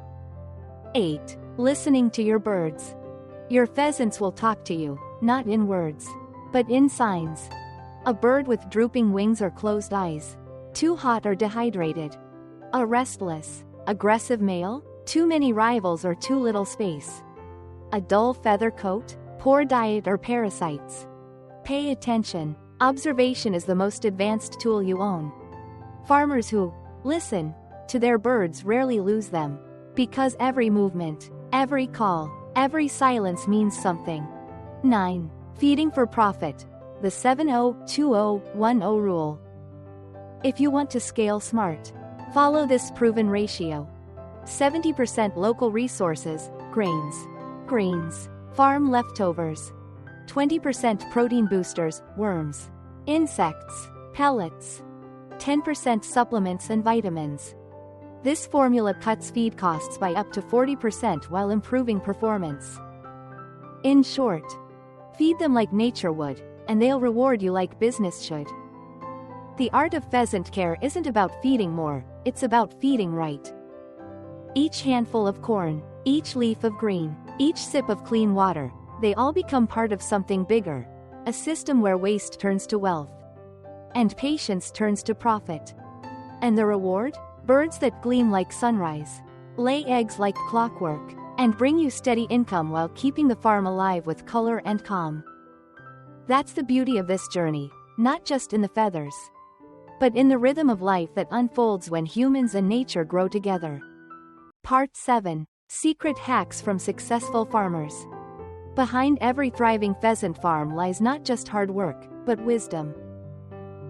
8. Listening to your birds. Your pheasants will talk to you, not in words, but in signs. A bird with drooping wings or closed eyes. Too hot or dehydrated. A restless, aggressive male. Too many rivals or too little space. A dull feather coat. Poor diet or parasites. Pay attention. Observation is the most advanced tool you own. Farmers who listen to their birds rarely lose them. Because every movement, every call, every silence means something. 9. Feeding for profit. The 70-20-10 rule. If you want to scale smart, follow this proven ratio. 70% local resources, grains, greens, farm leftovers. 20% protein boosters, worms, insects, pellets. 10% supplements and vitamins. This formula cuts feed costs by up to 40% while improving performance. In short, feed them like nature would, and they'll reward you like business should. The art of pheasant care isn't about feeding more, it's about feeding right. Each handful of corn, each leaf of green, each sip of clean water, they all become part of something bigger, a system where waste turns to wealth, and patience turns to profit. And the reward? Birds that gleam like sunrise, lay eggs like clockwork, and bring you steady income while keeping the farm alive with color and calm. That's the beauty of this journey, not just in the feathers, but in the rhythm of life that unfolds when humans and nature grow together. Part 7. Secret hacks from successful farmers. Behind every thriving pheasant farm lies not just hard work, but wisdom.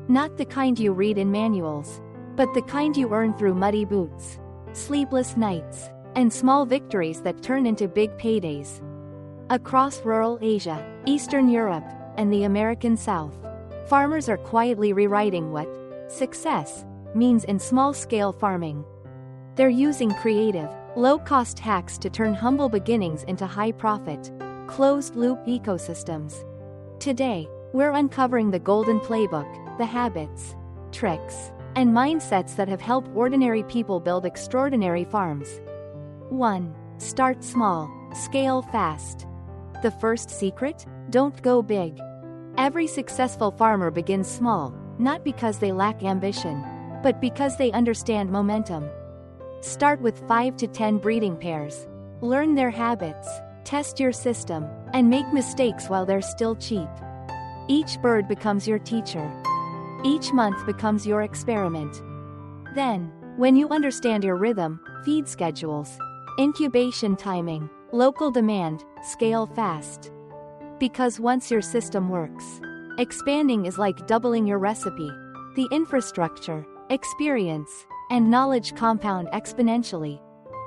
Not the kind you read in manuals, but the kind you earn through muddy boots, sleepless nights, and small victories that turn into big paydays. Across rural Asia, Eastern Europe, and the American South, farmers are quietly rewriting what success means in small-scale farming. They're using creative, low-cost hacks to turn humble beginnings into high-profit, closed-loop ecosystems. Today, we're uncovering the golden playbook, the habits, tricks, and mindsets that have helped ordinary people build extraordinary farms. 1. Start small, scale fast. The first secret? Don't go big. Every successful farmer begins small, not because they lack ambition, but because they understand momentum. Start with 5 to 10 breeding pairs. Learn their habits, test your system, and make mistakes while they're still cheap. Each bird becomes your teacher. Each month becomes your experiment. Then, when you understand your rhythm, feed schedules, incubation timing, local demand, scale fast. Because once your system works, expanding is like doubling your recipe. The infrastructure, experience, and knowledge compound exponentially.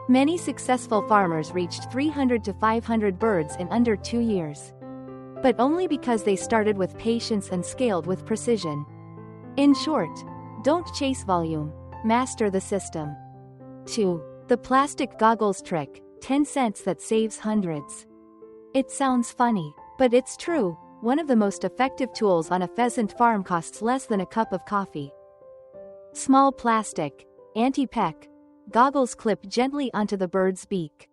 Many successful farmers reached 300 to 500 birds in under 2 years. But only because they started with patience and scaled with precision. In short, don't chase volume, master the system. 2. The plastic goggles trick, 10 cents that saves hundreds. It sounds funny, but it's true. One of the most effective tools on a pheasant farm costs less than a cup of coffee. Small plastic, anti-peck goggles clip gently onto the bird's beak,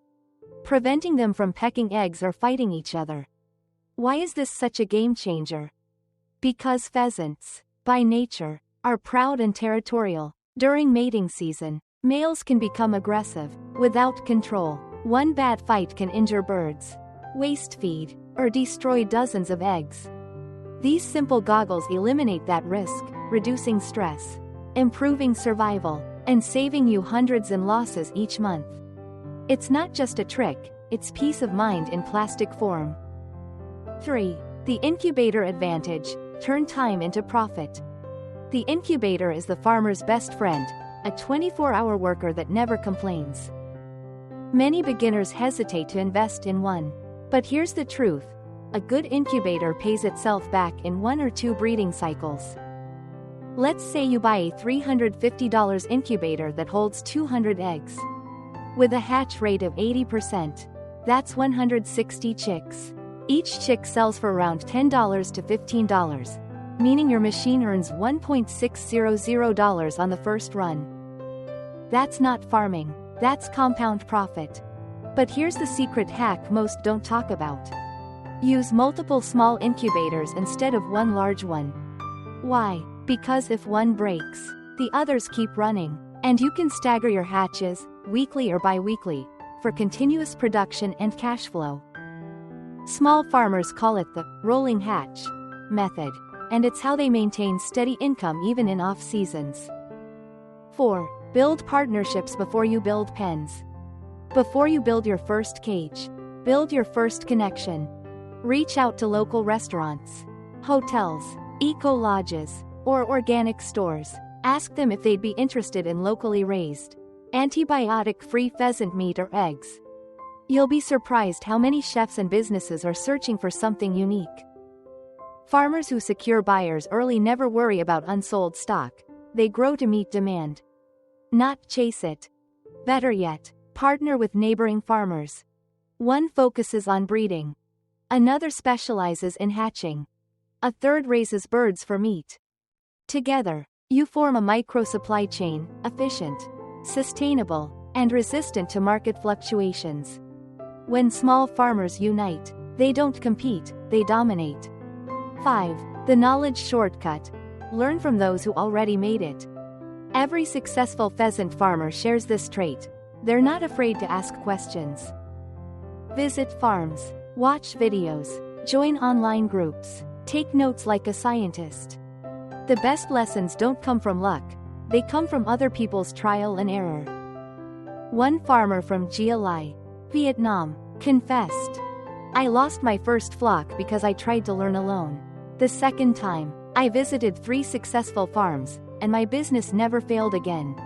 preventing them from pecking eggs or fighting each other. Why is this such a game changer? Because pheasants, by nature, are proud and territorial. During mating season, males can become aggressive, without control. One bad fight can injure birds, waste feed, or destroy dozens of eggs. These simple goggles eliminate that risk, reducing stress, improving survival, and saving you hundreds in losses each month. It's not just a trick, it's peace of mind in plastic form. 3. The incubator advantage, turn time into profit. The incubator is the farmer's best friend, a 24-hour worker that never complains. Many beginners hesitate to invest in one. But here's the truth, a good incubator pays itself back in 1 or 2 breeding cycles. Let's say you buy a $350 incubator that holds 200 eggs. With a hatch rate of 80%, that's 160 chicks. Each chick sells for around $10 to $15, meaning your machine earns $1.600 on the first run. That's not farming, that's compound profit. But here's the secret hack most don't talk about. Use multiple small incubators instead of one large one. Why? Because if one breaks, the others keep running, and you can stagger your hatches, weekly or bi-weekly, for continuous production and cash flow. Small farmers call it the rolling hatch method, and it's how they maintain steady income even in off-seasons. 4. Build partnerships before you build pens. Before you build your first cage, build your first connection. Reach out to local restaurants, hotels, eco-lodges, or organic stores. Ask them if they'd be interested in locally raised, antibiotic-free pheasant meat or eggs. You'll be surprised how many chefs and businesses are searching for something unique. Farmers who secure buyers early never worry about unsold stock. They grow to meet demand, not chase it. Better yet, partner with neighboring farmers. One focuses on breeding. Another specializes in hatching. A third raises birds for meat. Together, you form a micro-supply chain, efficient, sustainable, and resistant to market fluctuations. When small farmers unite, they don't compete, they dominate. 5. The knowledge shortcut. Learn from those who already made it. Every successful pheasant farmer shares this trait. They're not afraid to ask questions. Visit farms, watch videos, join online groups, take notes like a scientist. The best lessons don't come from luck, they come from other people's trial and error. One farmer from Gia, Vietnam, confessed, "I lost my first flock because I tried to learn alone. The second time, I visited 3 successful farms, and my business never failed again."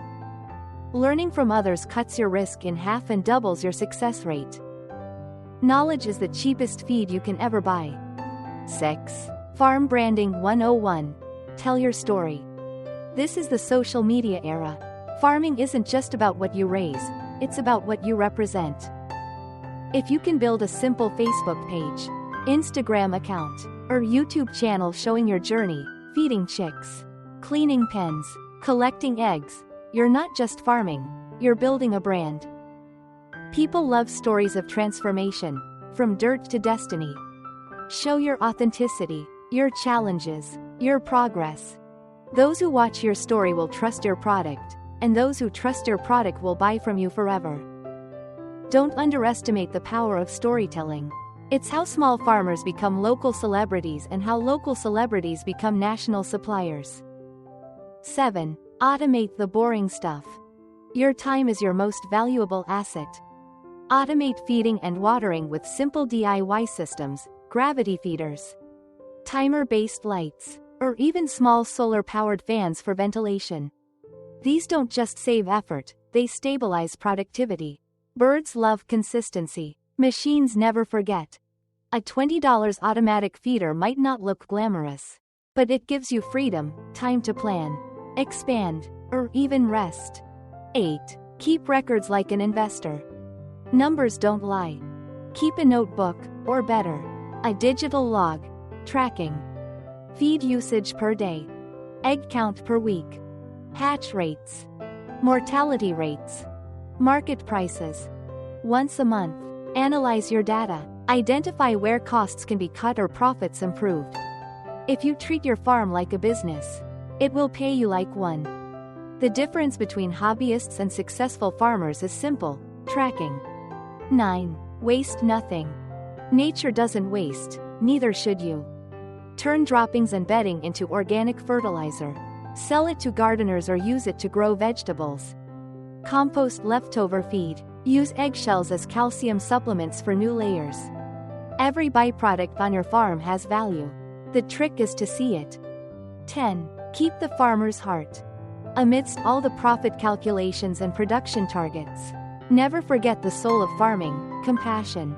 Learning from others cuts your risk in half and doubles your success rate. Knowledge is the cheapest feed you can ever buy. 6. Farm Branding 101. Tell your story. This is the social media era. Farming isn't just about what you raise, it's about what you represent. If you can build a simple Facebook page, Instagram account, or YouTube channel showing your journey, feeding chicks, cleaning pens, collecting eggs, you're not just farming, you're building a brand. People love stories of transformation, from dirt to destiny. Show your authenticity, your challenges, your progress. Those who watch your story will trust your product, and those who trust your product will buy from you forever. Don't underestimate the power of storytelling. It's how small farmers become local celebrities and how local celebrities become national suppliers. 7. Automate the boring stuff. Your time is your most valuable asset. Automate feeding and watering with simple DIY systems, gravity feeders, timer-based lights, or even small solar-powered fans for ventilation. These don't just save effort, they stabilize productivity. Birds love consistency. Machines never forget. A $20 automatic feeder might not look glamorous, but it gives you freedom, time to plan, expand, or even rest. 8. Keep records like an investor. Numbers don't lie. Keep a notebook, or better, a digital log, tracking feed usage per day, egg count per week, hatch rates, mortality rates, market prices. Once a month, analyze your data, identify where costs can be cut or profits improved. If you treat your farm like a business, it will pay you like one. The difference between hobbyists and successful farmers is simple: tracking. 9. Waste nothing. Nature doesn't waste, neither should you. Turn droppings and bedding into organic fertilizer. Sell it to gardeners or use it to grow vegetables. Compost leftover feed. Use eggshells as calcium supplements for new layers. Every byproduct on your farm has value. The trick is to see it. 10. Keep the farmer's heart. Amidst all the profit calculations and production targets, never forget the soul of farming: compassion.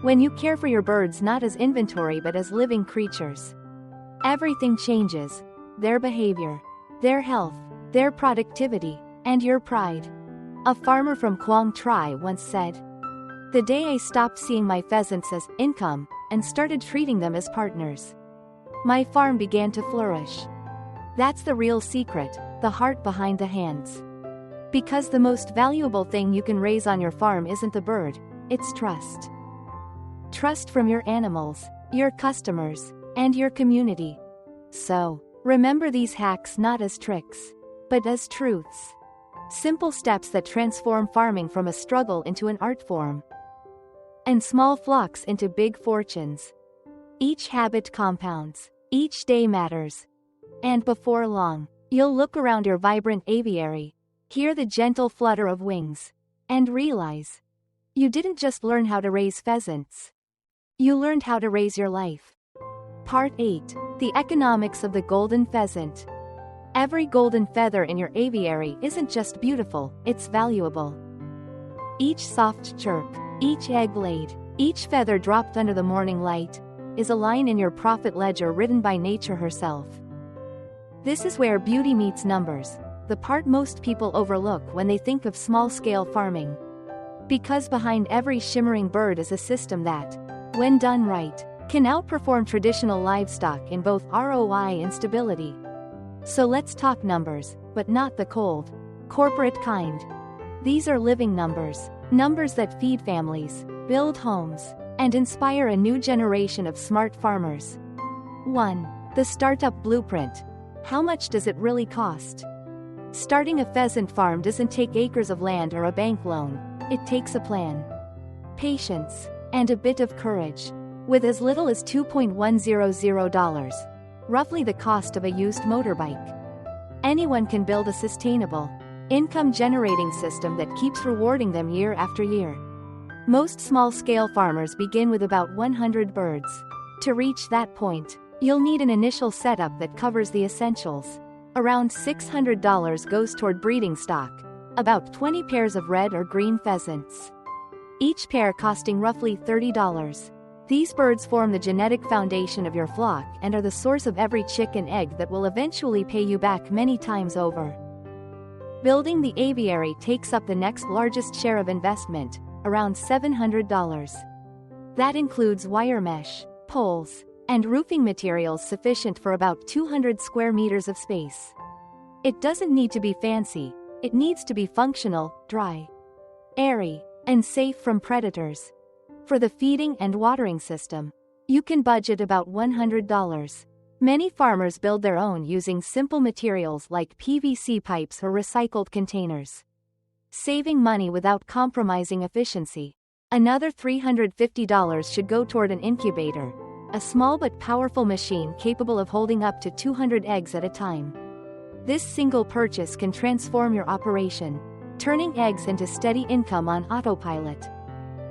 When you care for your birds not as inventory but as living creatures, everything changes: their behavior, their health, their productivity, and your pride. A farmer from Quang Tri once said, "The day I stopped seeing my pheasants as income and started treating them as partners, my farm began to flourish." That's the real secret, the heart behind the hands. Because the most valuable thing you can raise on your farm isn't the bird, it's trust. Trust from your animals, your customers, and your community. So, remember these hacks not as tricks, but as truths. Simple steps that transform farming from a struggle into an art form, and small flocks into big fortunes. Each habit compounds, each day matters. And before long, you'll look around your vibrant aviary, hear the gentle flutter of wings, and realize you didn't just learn how to raise pheasants. You learned how to raise your life. Part 8. The economics of the golden pheasant. Every golden feather in your aviary isn't just beautiful, it's valuable. Each soft chirp, each egg laid, each feather dropped under the morning light, is a line in your profit ledger written by nature herself. This is where beauty meets numbers, the part most people overlook when they think of small-scale farming. Because behind every shimmering bird is a system that, when done right, can outperform traditional livestock in both ROI and stability. So let's talk numbers, but not the cold, corporate kind. These are living numbers, numbers that feed families, build homes, and inspire a new generation of smart farmers. 1. The startup blueprint. How much does it really cost? Starting a pheasant farm doesn't take acres of land or a bank loan. It takes a plan, patience, and a bit of courage. With as little as $2,100, roughly the cost of a used motorbike, anyone can build a sustainable, income-generating system that keeps rewarding them year after year. Most small-scale farmers begin with about 100 birds. To reach that point, you'll need an initial setup that covers the essentials. Around $600 goes toward breeding stock, about 20 pairs of red or green pheasants, each pair costing roughly $30. These birds form the genetic foundation of your flock and are the source of every chick and egg that will eventually pay you back many times over. Building the aviary takes up the next largest share of investment, around $700. That includes wire mesh, poles, and roofing materials sufficient for about 200 square meters of space. It doesn't need to be fancy, it needs to be functional, dry, airy, and safe from predators. For the feeding and watering system, You can budget about $100. Many farmers build their own using simple materials like PVC pipes or recycled containers, saving money without compromising efficiency. Another $350 should go toward an incubator, a small but powerful machine capable of holding up to 200 eggs at a time. This single purchase can transform your operation, turning eggs into steady income on autopilot.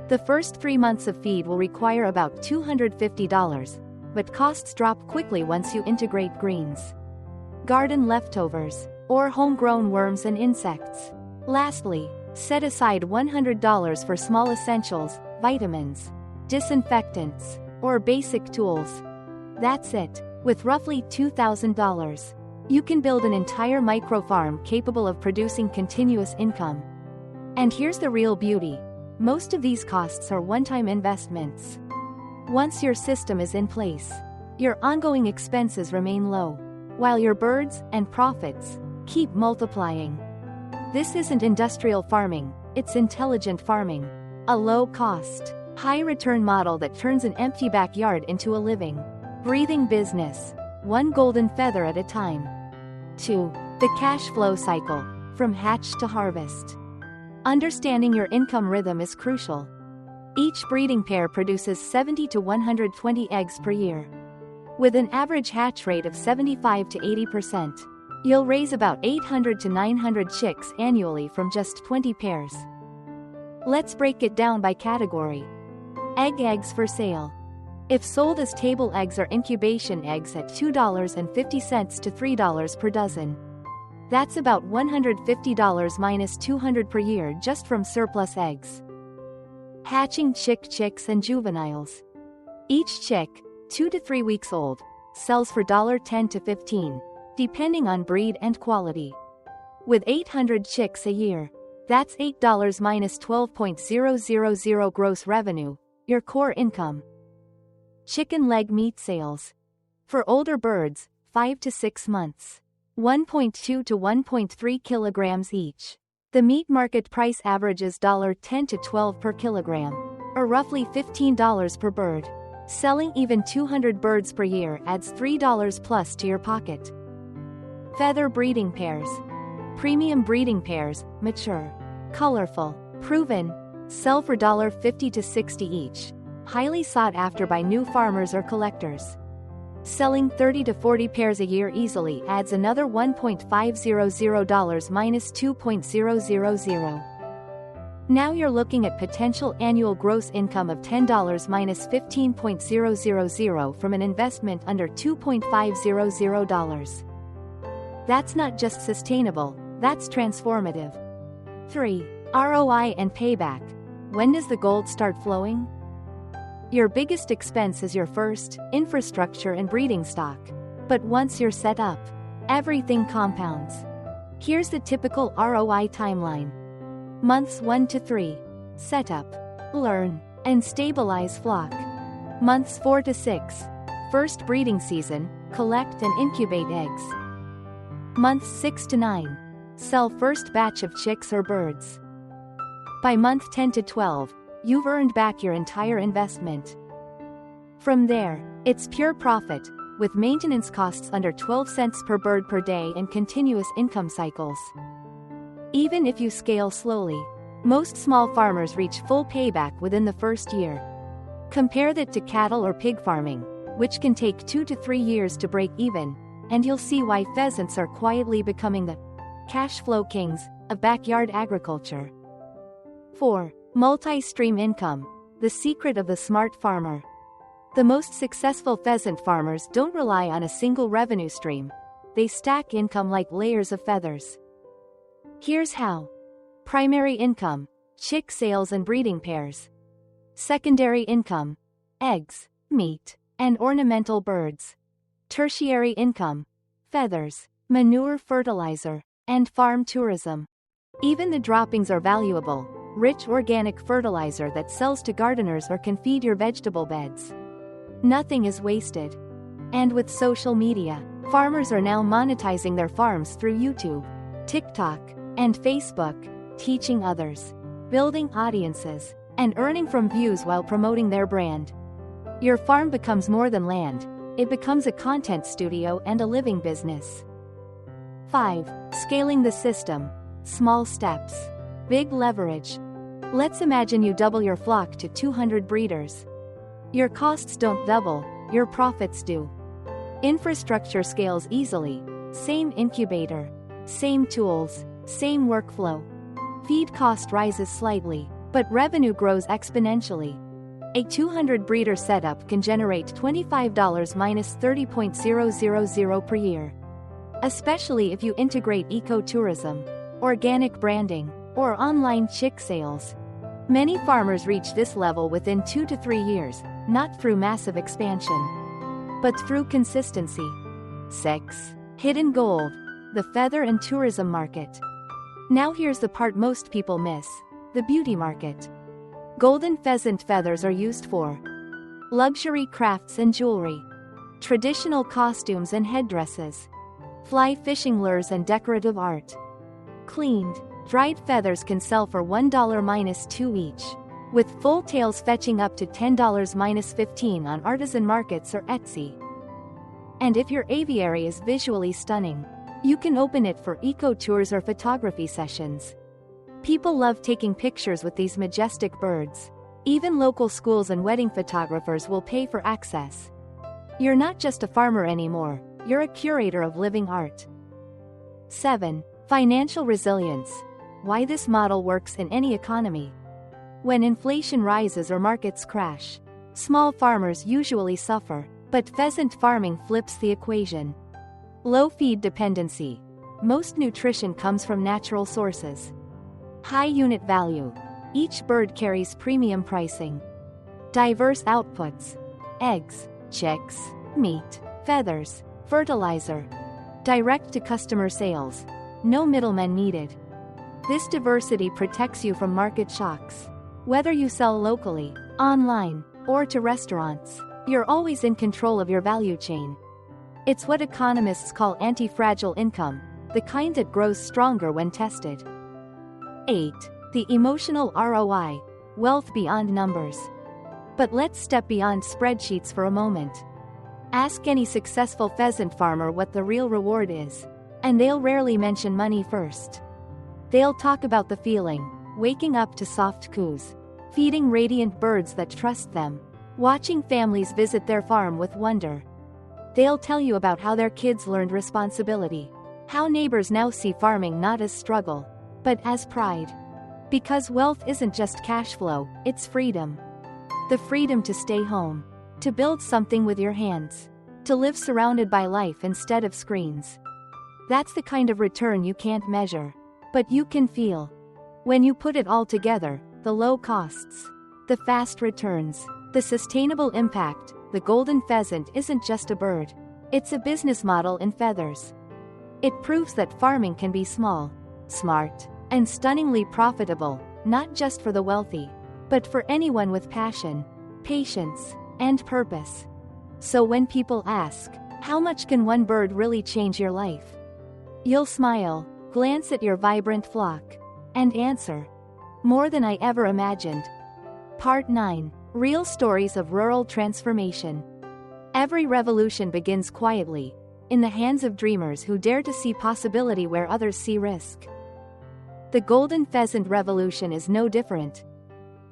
The first 3 months of feed will require about $250, but costs drop quickly once you integrate greens, garden leftovers, or homegrown worms and insects. Lastly, set aside $100 for small essentials, vitamins, disinfectants, or basic tools. That's it. With roughly $2,000, you can build an entire microfarm capable of producing continuous income. And here's the real beauty. Most of these costs are one-time investments. Once your system is in place, your ongoing expenses remain low, while your birds and profits keep multiplying. This isn't industrial farming, it's intelligent farming. A low-cost, high-return model that turns an empty backyard into a living, breathing business, one golden feather at a time. 2. The cash flow cycle, from hatch to harvest. Understanding your income rhythm is crucial. Each breeding pair produces 70 to 120 eggs per year. With an average hatch rate of 75 to 80%, you'll raise about 800 to 900 chicks annually from just 20 pairs. Let's break it down by category. Eggs for sale. If sold as table eggs or incubation eggs at $2.50 to $3 per dozen. That's about $150 minus $200 per year just from surplus eggs. Hatching chicks and juveniles. Each chick, 2 to 3 weeks old, sells for $10 to $15, depending on breed and quality. With 800 chicks a year, that's $8 minus 12.000 gross revenue, your core income. Chicken leg meat sales. For older birds, 5 to 6 months. 1.2 to 1.3 kilograms each. The meat market price averages $10 to $12 per kilogram, or roughly $15 per bird. Selling even 200 birds per year adds $3 plus to your pocket. Feather breeding pairs. Premium breeding pairs, mature, colorful, proven, sell for $50 to $60 each. Highly sought after by new farmers or collectors. Selling 30 to 40 pairs a year easily adds another $1.500 minus $2.000. Now you're looking at potential annual gross income of $10 minus $15.000 from an investment under $2.500. That's not just sustainable, that's transformative. 3. ROI and payback. When does the gold start flowing? Your biggest expense is your first, infrastructure and breeding stock. But once you're set up, everything compounds. Here's the typical ROI timeline. Months 1 to 3. Setup, learn, and stabilize flock. Months 4 to 6. First breeding season, collect and incubate eggs. Months 6 to 9. Sell first batch of chicks or birds. By month 10 to 12, you've earned back your entire investment. From there, it's pure profit, with maintenance costs under 12 cents per bird per day and continuous income cycles. Even if you scale slowly, most small farmers reach full payback within the first year. Compare that to cattle or pig farming, which can take 2 to 3 years to break even, and you'll see why pheasants are quietly becoming the cash flow kings of backyard agriculture. 4. Multi-stream income, the secret of the smart farmer. The most successful pheasant farmers don't rely on a single revenue stream. They stack income like layers of feathers. Here's how. Primary income, chick sales and breeding pairs. Secondary income, eggs, meat, and ornamental birds. Tertiary income, feathers, manure fertilizer, and farm tourism. Even the droppings are valuable, rich organic fertilizer that sells to gardeners or can feed your vegetable beds. Nothing is wasted. And with social media, farmers are now monetizing their farms through YouTube, TikTok, and Facebook, teaching others, building audiences, and earning from views while promoting their brand. Your farm becomes more than land, it becomes a content studio and a living business. 5. Scaling the system. Small steps. Big leverage. Let's imagine you double your flock to 200 breeders. Your costs don't double, your profits do. Infrastructure scales easily. Same incubator. Same tools. Same workflow. Feed cost rises slightly, but revenue grows exponentially. A 200 breeder setup can generate $25 minus $30.000 per year. Especially if you integrate ecotourism, organic branding, or online chick sales. Many farmers reach this level within 2 to 3 years, not through massive expansion, but through consistency. 6. Hidden gold. The feather and tourism market. Now here's the part most people miss. The beauty market. Golden pheasant feathers are used for luxury crafts and jewelry, traditional costumes and headdresses, fly fishing lures and decorative art. Cleaned, dried feathers can sell for $1 minus $2 each, with full tails fetching up to $10 minus $15 on artisan markets or Etsy. And if your aviary is visually stunning, you can open it for eco-tours or photography sessions. People love taking pictures with these majestic birds. Even local schools and wedding photographers will pay for access. You're not just a farmer anymore, you're a curator of living art. 7. Financial resilience. Why this model works in any economy. When inflation rises or markets crash, small farmers usually suffer, but pheasant farming flips the equation. Low feed dependency. Most nutrition comes from natural sources. High unit value. Each bird carries premium pricing. Diverse outputs. Eggs, chicks, meat, feathers, fertilizer. Direct to customer sales. No middlemen needed. This diversity protects you from market shocks. Whether you sell locally, online, or to restaurants, you're always in control of your value chain. It's what economists call anti-fragile income, the kind that grows stronger when tested. 8. The emotional ROI. Wealth beyond numbers. But let's step beyond spreadsheets for a moment. Ask any successful pheasant farmer what the real reward is, and they'll rarely mention money first. They'll talk about the feeling, waking up to soft coos, feeding radiant birds that trust them, watching families visit their farm with wonder. They'll tell you about how their kids learned responsibility, how neighbors now see farming not as struggle, but as pride. Because wealth isn't just cash flow, it's freedom. The freedom to stay home, to build something with your hands, to live surrounded by life instead of screens. That's the kind of return you can't measure, but you can feel. When you put it all together, the low costs, the fast returns, the sustainable impact, the golden pheasant isn't just a bird. It's a business model in feathers. It proves that farming can be small, smart, and stunningly profitable, not just for the wealthy, but for anyone with passion, patience, and purpose. So when people ask, how much can one bird really change your life? You'll smile, glance at your vibrant flock, and answer, more than I ever imagined. Part 9. Real stories of rural transformation. Every revolution begins quietly, in the hands of dreamers who dare to see possibility where others see risk. The golden pheasant revolution is no different.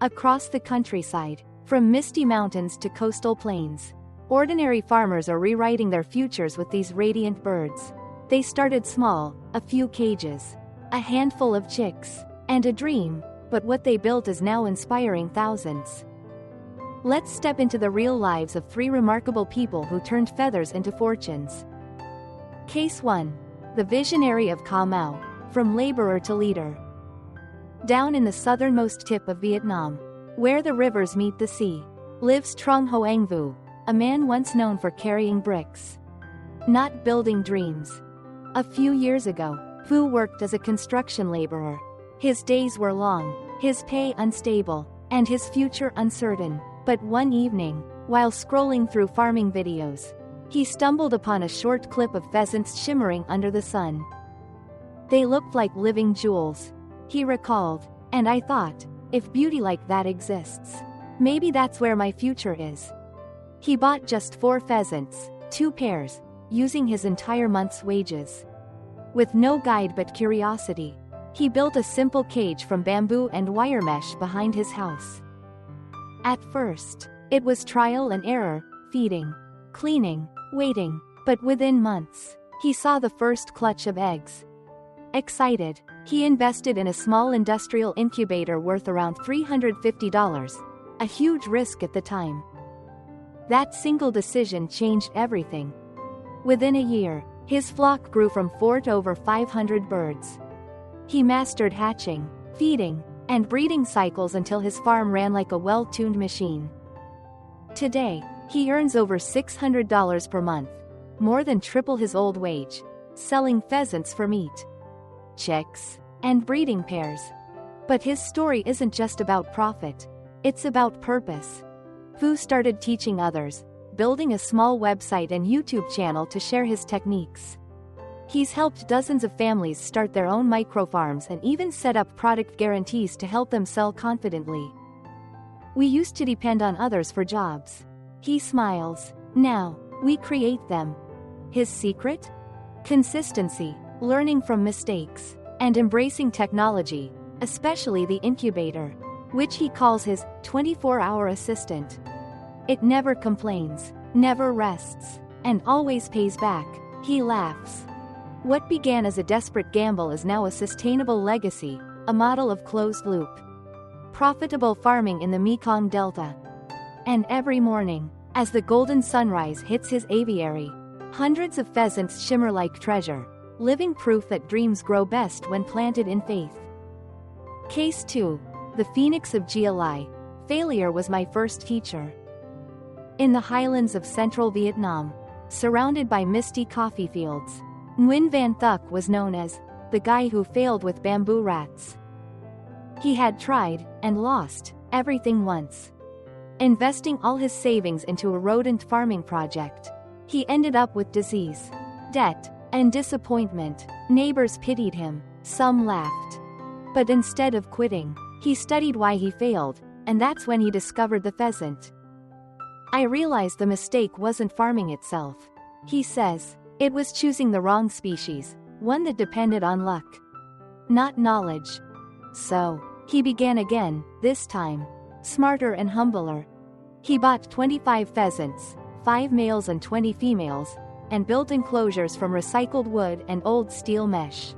Across the countryside, from misty mountains to coastal plains, ordinary farmers are rewriting their futures with these radiant birds. They started small, a few cages, a handful of chicks, and a dream, but what they built is now inspiring thousands. Let's step into the real lives of 3 remarkable people who turned feathers into fortunes. Case 1. The visionary of Ca Mau, from laborer to leader. Down in the southernmost tip of Vietnam, where the rivers meet the sea, lives Trung Hoang Vu, a man once known for carrying bricks, not building dreams. A few years ago, Vu worked as a construction laborer. His days were long, his pay unstable, and his future uncertain. But one evening, while scrolling through farming videos, he stumbled upon a short clip of pheasants shimmering under the sun. They looked like living jewels, he recalled, and I thought, if beauty like that exists, maybe that's where my future is. He bought just 4 pheasants, 2 pairs, using his entire month's wages. With no guide but curiosity, he built a simple cage from bamboo and wire mesh behind his house. At first, it was trial and error, feeding, cleaning, waiting, but within months, he saw the first clutch of eggs. Excited, he invested in a small industrial incubator worth around $350, a huge risk at the time. That single decision changed everything. Within a year, his flock grew from 4 to over 500 birds. He mastered hatching, feeding, and breeding cycles until his farm ran like a well-tuned machine. Today, he earns over $600 per month, more than triple his old wage, selling pheasants for meat, chicks, and breeding pairs. But his story isn't just about profit, it's about purpose. Fu started teaching others, building a small website and YouTube channel to share his techniques. He's helped dozens of families start their own microfarms and even set up product guarantees to help them sell confidently. We used to depend on others for jobs. He smiles. Now, we create them. His secret? Consistency, learning from mistakes, and embracing technology, especially the incubator, which he calls his 24-hour assistant. It never complains, never rests, and always pays back. He laughs. What began as a desperate gamble is now a sustainable legacy, a model of closed-loop, profitable farming in the Mekong Delta. And every morning, as the golden sunrise hits his aviary, hundreds of pheasants shimmer like treasure, living proof that dreams grow best when planted in faith. Case 2. The Phoenix of Gia. Failure was my first teacher. In the highlands of central Vietnam, surrounded by misty coffee fields, Nguyen Van Thuc was known as the guy who failed with bamboo rats. He had tried, and lost, everything once. Investing all his savings into a rodent farming project, he ended up with disease, debt, and disappointment. Neighbors pitied him, some laughed. But instead of quitting, he studied why he failed, and that's when he discovered the pheasant. I realized the mistake wasn't farming itself, he says. It was choosing the wrong species, one that depended on luck, not knowledge. So, he began again, this time, smarter and humbler. He bought 25 pheasants, 5 males and 20 females, and built enclosures from recycled wood and old steel mesh.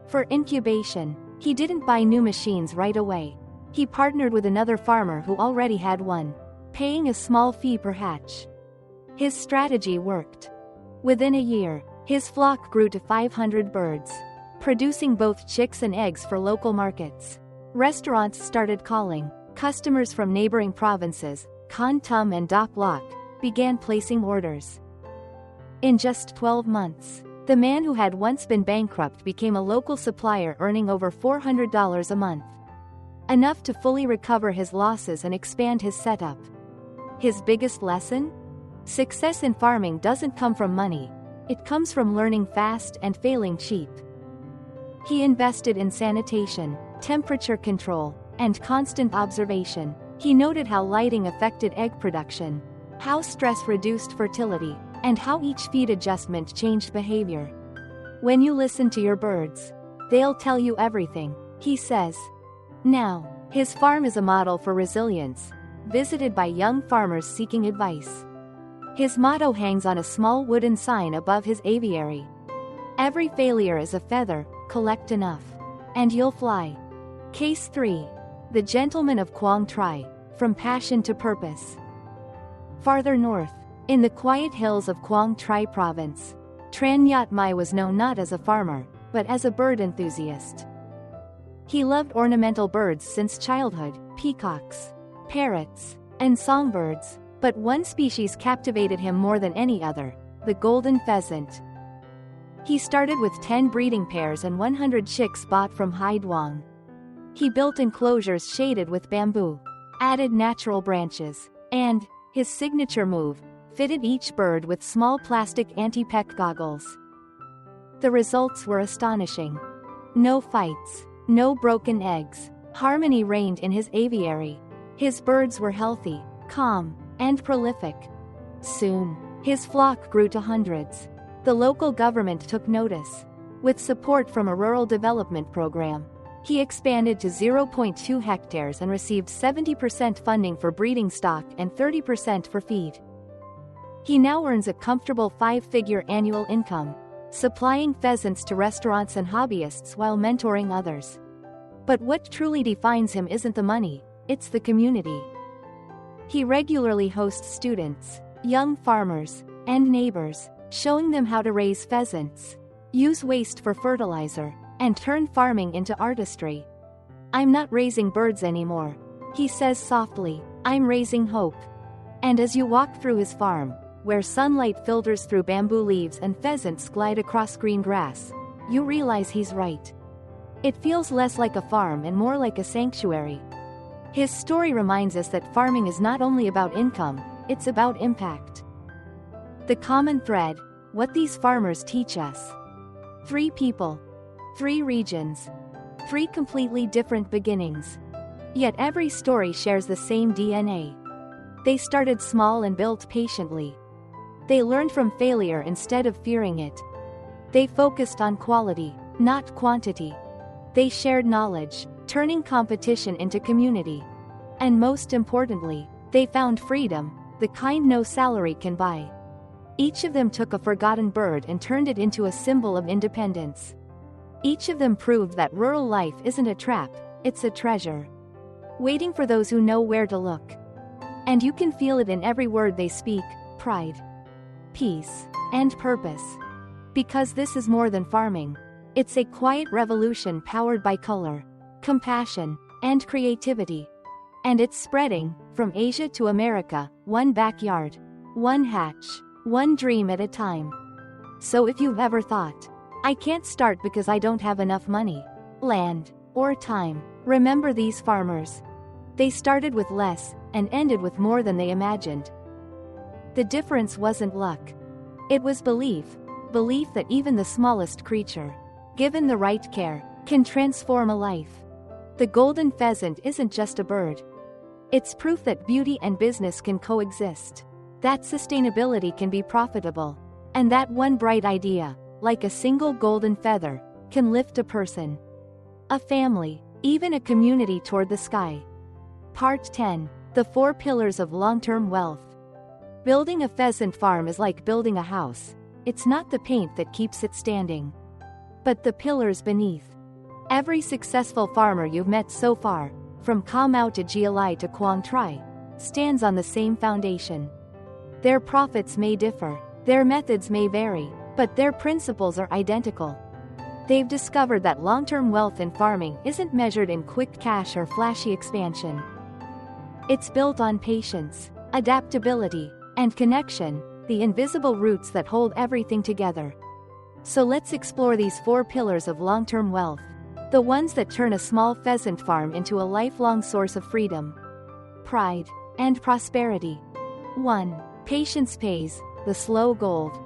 For incubation, he didn't buy new machines right away. He partnered with another farmer who already had one, paying a small fee per hatch. His strategy worked. Within a year, his flock grew to 500 birds, producing both chicks and eggs for local markets. Restaurants started calling. Customers from neighboring provinces, Kon Tum and Dak Lak, began placing orders. In just 12 months, the man who had once been bankrupt became a local supplier, earning over $400 a month. Enough to fully recover his losses and expand his setup. His biggest lesson? Success in farming doesn't come from money, it comes from learning fast and failing cheap. He invested in sanitation, temperature control, and constant observation. He noted how lighting affected egg production, how stress reduced fertility, and how each feed adjustment changed behavior. When you listen to your birds, they'll tell you everything, he says. Now, his farm is a model for resilience, visited by young farmers seeking advice. His motto hangs on a small wooden sign above his aviary. Every failure is a feather, collect enough, and you'll fly. Case 3. The Gentleman of Quang Tri, from passion to purpose. Farther north, in the quiet hills of Quang Tri province, Tran Nhut Mai was known not as a farmer, but as a bird enthusiast. He loved ornamental birds since childhood, peacocks, parrots, and songbirds. But one species captivated him more than any other, the golden pheasant. He started with 10 breeding pairs and 100 chicks bought from Hai Duong. He built enclosures shaded with bamboo, added natural branches, and, his signature move, fitted each bird with small plastic anti-peck goggles. The results were astonishing. No fights, no broken eggs, harmony reigned in his aviary. His birds were healthy, calm, and prolific. Soon, his flock grew to hundreds. The local government took notice. With support from a rural development program, he expanded to 0.2 hectares and received 70% funding for breeding stock and 30% for feed. He now earns a comfortable 5-figure annual income, supplying pheasants to restaurants and hobbyists while mentoring others. But what truly defines him isn't the money, it's the community. He regularly hosts students, young farmers, and neighbors, showing them how to raise pheasants, use waste for fertilizer, and turn farming into artistry. "I'm not raising birds anymore," he says softly, "I'm raising hope." And as you walk through his farm, where sunlight filters through bamboo leaves and pheasants glide across green grass, you realize he's right. It feels less like a farm and more like a sanctuary. His story reminds us that farming is not only about income, it's about impact. The common thread: what these farmers teach us. 3 people, 3 regions, 3 completely different beginnings. Yet every story shares the same DNA. They started small and built patiently. They learned from failure instead of fearing it. They focused on quality, not quantity. They shared knowledge, turning competition into community. And most importantly, they found freedom, the kind no salary can buy. Each of them took a forgotten bird and turned it into a symbol of independence. Each of them proved that rural life isn't a trap, it's a treasure, waiting for those who know where to look. And you can feel it in every word they speak: pride, peace, and purpose. Because this is more than farming. It's a quiet revolution powered by color, compassion, and creativity. And it's spreading, from Asia to America, one backyard, one hatch, one dream at a time. So if you've ever thought, "I can't start because I don't have enough money, land, or time," remember these farmers. They started with less, and ended with more than they imagined. The difference wasn't luck. It was belief that even the smallest creature, given the right care, can transform a life. The golden pheasant isn't just a bird. It's proof that beauty and business can coexist, that sustainability can be profitable, and that one bright idea, like a single golden feather, can lift a person, a family, even a community toward the sky. Part 10. The 4 Pillars of Long-Term Wealth. Building a pheasant farm is like building a house. It's not the paint that keeps it standing, but the pillars beneath. Every successful farmer you've met so far, from Kamau to Gialai to Quang Tri, stands on the same foundation. Their profits may differ, their methods may vary, but their principles are identical. They've discovered that long-term wealth in farming isn't measured in quick cash or flashy expansion. It's built on patience, adaptability, and connection, the invisible roots that hold everything together. So let's explore these 4 pillars of long-term wealth, the ones that turn a small pheasant farm into a lifelong source of freedom, pride, and prosperity. 1. Patience pays, the slow gold.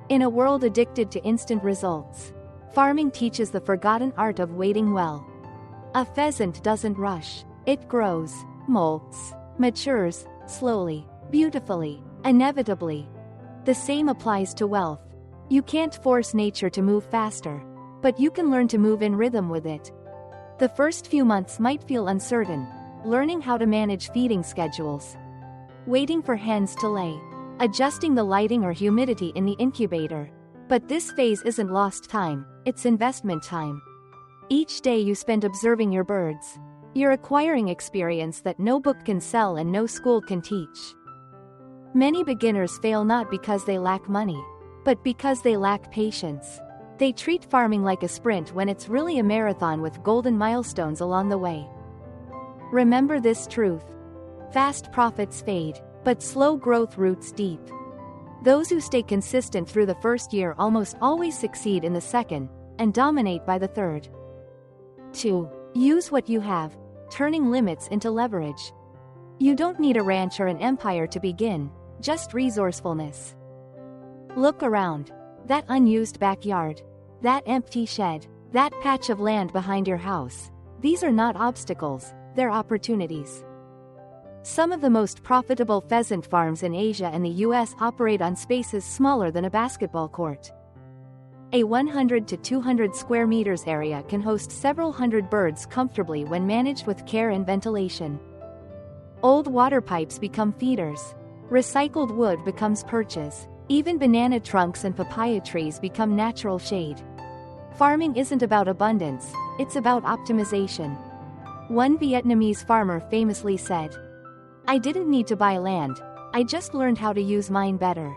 In a world addicted to instant results, farming teaches the forgotten art of waiting well. A pheasant doesn't rush. It grows, molts, matures, slowly, beautifully, inevitably. The same applies to wealth. You can't force nature to move faster, but you can learn to move in rhythm with it. The first few months might feel uncertain, learning how to manage feeding schedules, waiting for hens to lay, adjusting the lighting or humidity in the incubator. But this phase isn't lost time, it's investment time. Each day you spend observing your birds, you're acquiring experience that no book can sell and no school can teach. Many beginners fail not because they lack money, but because they lack patience. They treat farming like a sprint when it's really a marathon with golden milestones along the way. Remember this truth: fast profits fade, but slow growth roots deep. Those who stay consistent through the first year almost always succeed in the second, and dominate by the third. 2. Use what you have, turning limits into leverage. You don't need a ranch or an empire to begin, just resourcefulness. Look around. That unused backyard, that empty shed, that patch of land behind your house. These are not obstacles, they're opportunities. Some of the most profitable pheasant farms in Asia and the US operate on spaces smaller than a basketball court. A 100 to 200 square meters area can host several hundred birds comfortably when managed with care and ventilation. Old water pipes become feeders. Recycled wood becomes perches. Even banana trunks and papaya trees become natural shade. Farming isn't about abundance, it's about optimization. One Vietnamese farmer famously said, "I didn't need to buy land, I just learned how to use mine better."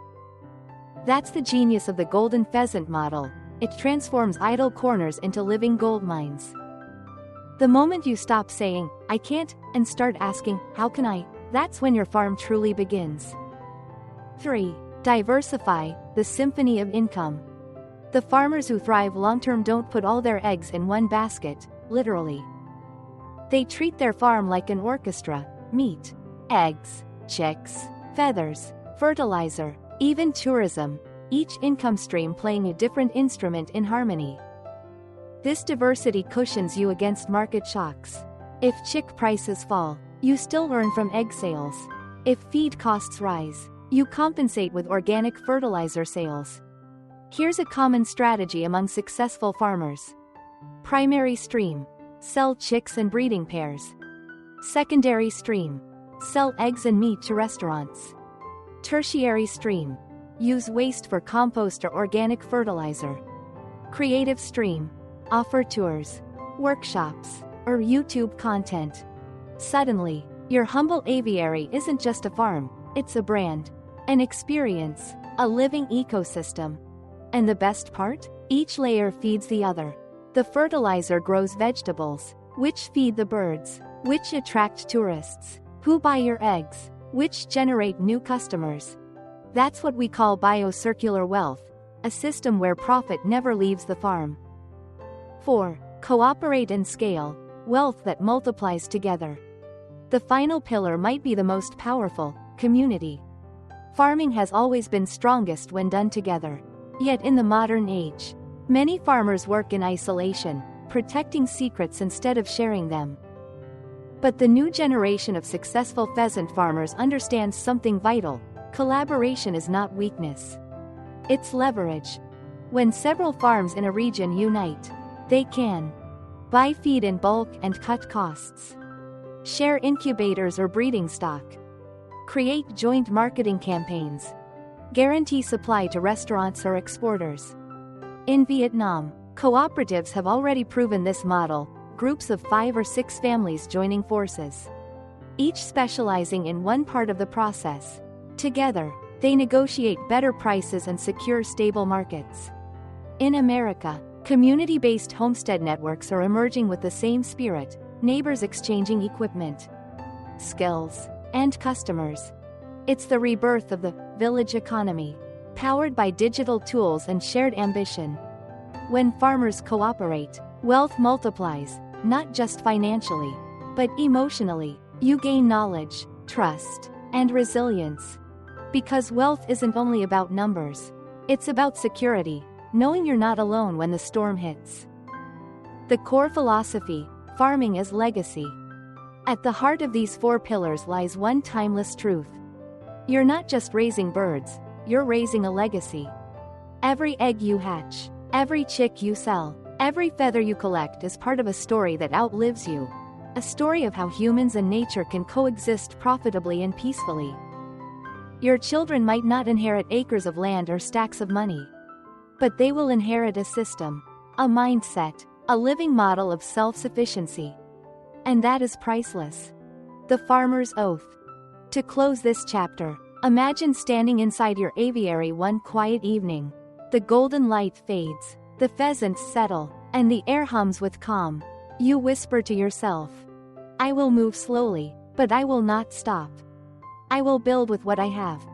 That's the genius of the golden pheasant model. It transforms idle corners into living gold mines. The moment you stop saying, "I can't," and start asking, "How can I?" that's when your farm truly begins. 3. Diversify, the symphony of income. The farmers who thrive long-term don't put all their eggs in one basket, literally. They treat their farm like an orchestra: meat, eggs, chicks, feathers, fertilizer, even tourism, each income stream playing a different instrument in harmony. This diversity cushions you against market shocks. If chick prices fall, you still earn from egg sales. If feed costs rise, you compensate with organic fertilizer sales. Here's a common strategy among successful farmers. Primary stream: sell chicks and breeding pairs. Secondary stream: sell eggs and meat to restaurants. Tertiary stream: use waste for compost or organic fertilizer. Creative stream: offer tours, workshops, or YouTube content. Suddenly, your humble aviary isn't just a farm, it's a brand, an experience, a living ecosystem. And the best part? Each layer feeds the other. The fertilizer grows vegetables, which feed the birds, which attract tourists, who buy your eggs, which generate new customers. That's what we call biocircular wealth, a system where profit never leaves the farm. 4. Cooperate and scale, wealth that multiplies together. The final pillar might be the most powerful: community. Farming has always been strongest when done together. Yet in the modern age, many farmers work in isolation, protecting secrets instead of sharing them. But the new generation of successful pheasant farmers understands something vital: collaboration is not weakness. It's leverage. When several farms in a region unite, they can buy feed in bulk and cut costs, share incubators or breeding stock, create joint marketing campaigns, guarantee supply to restaurants or exporters. In Vietnam, cooperatives have already proven this model: groups of 5 or 6 families joining forces, each specializing in one part of the process. Together, they negotiate better prices and secure stable markets. In America, community-based homestead networks are emerging with the same spirit: neighbors exchanging equipment, skills, and customers. It's the rebirth of the village economy, powered by digital tools and shared ambition. When farmers cooperate, wealth multiplies, not just financially, but emotionally. You gain knowledge, trust, and resilience. Because wealth isn't only about numbers, it's about security, knowing you're not alone when the storm hits. The core philosophy: farming as legacy. At the heart of these 4 pillars lies one timeless truth. You're not just raising birds, you're raising a legacy. Every egg you hatch, every chick you sell, every feather you collect is part of a story that outlives you. A story of how humans and nature can coexist profitably and peacefully. Your children might not inherit acres of land or stacks of money, but they will inherit a system, a mindset, a living model of self-sufficiency. And that is priceless. The farmer's oath. To close this chapter, imagine standing inside your aviary one quiet evening. The golden light fades, the pheasants settle, and the air hums with calm. You whisper to yourself, "I will move slowly, but I will not stop. I will build with what I have.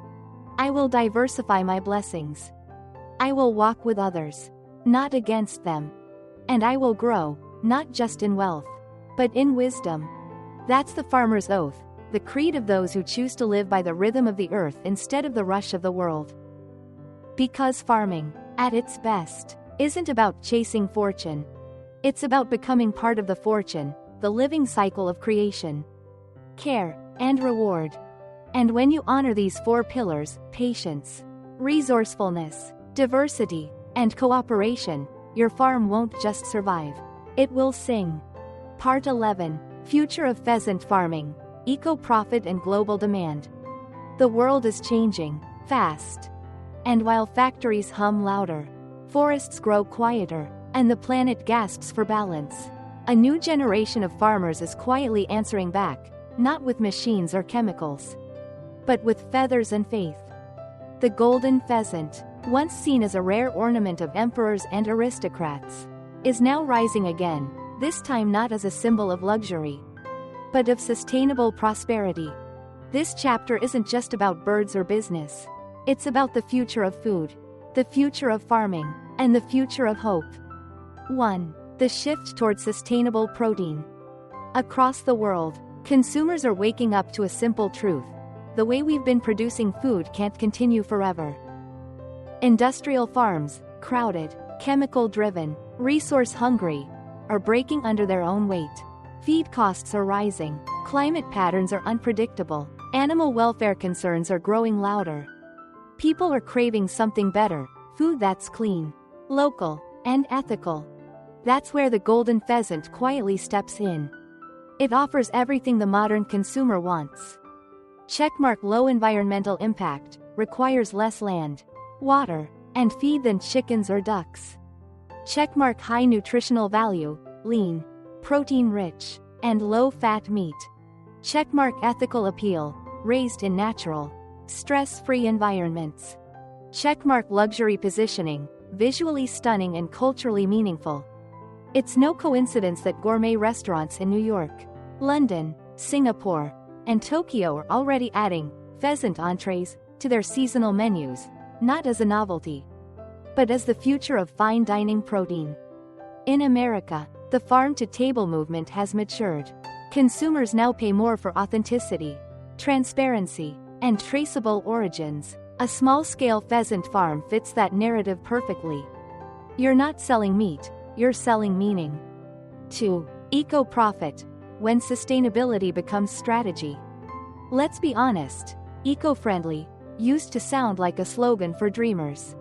I will diversify my blessings. I will walk with others, not against them. And I will grow, not just in wealth, but in wisdom." That's the farmer's oath, the creed of those who choose to live by the rhythm of the earth instead of the rush of the world. Because farming, at its best, isn't about chasing fortune. It's about becoming part of the fortune, the living cycle of creation. Care, and reward. And when you honor these 4 pillars, patience, resourcefulness, diversity, and cooperation, your farm won't just survive. It will sing. Part 11. Future of pheasant farming, eco-profit and global demand. The world is changing, fast. And while factories hum louder, forests grow quieter, and the planet gasps for balance, a new generation of farmers is quietly answering back, not with machines or chemicals, but with feathers and faith. The golden pheasant, once seen as a rare ornament of emperors and aristocrats, is now rising again, this time not as a symbol of luxury, but of sustainable prosperity. This chapter isn't just about birds or business. It's about the future of food, the future of farming, and the future of hope. 1. The shift toward sustainable protein. Across the world, consumers are waking up to a simple truth: the way we've been producing food can't continue forever. Industrial farms, crowded, chemical-driven, resource-hungry, are breaking under their own weight. Feed costs are rising, climate patterns are unpredictable, animal welfare concerns are growing louder. People are craving something better, food that's clean, local, and ethical. That's where the golden pheasant quietly steps in. It offers everything the modern consumer wants. Checkmark low environmental impact, requires less land, water, and feed than chickens or ducks. Checkmark high nutritional value, lean, protein-rich, and low-fat meat. Checkmark ethical appeal, raised in natural, stress-free environments. Checkmark luxury positioning, visually stunning and culturally meaningful. It's no coincidence that gourmet restaurants in New York, London, Singapore, and Tokyo are already adding pheasant entrees to their seasonal menus, not as a novelty, but as the future of fine dining protein. In America, the farm-to-table movement has matured. Consumers now pay more for authenticity, transparency, and traceable origins. A small-scale pheasant farm fits that narrative perfectly. You're not selling meat, you're selling meaning. 2. Eco-profit, when sustainability becomes strategy. Let's be honest, eco-friendly used to sound like a slogan for dreamers.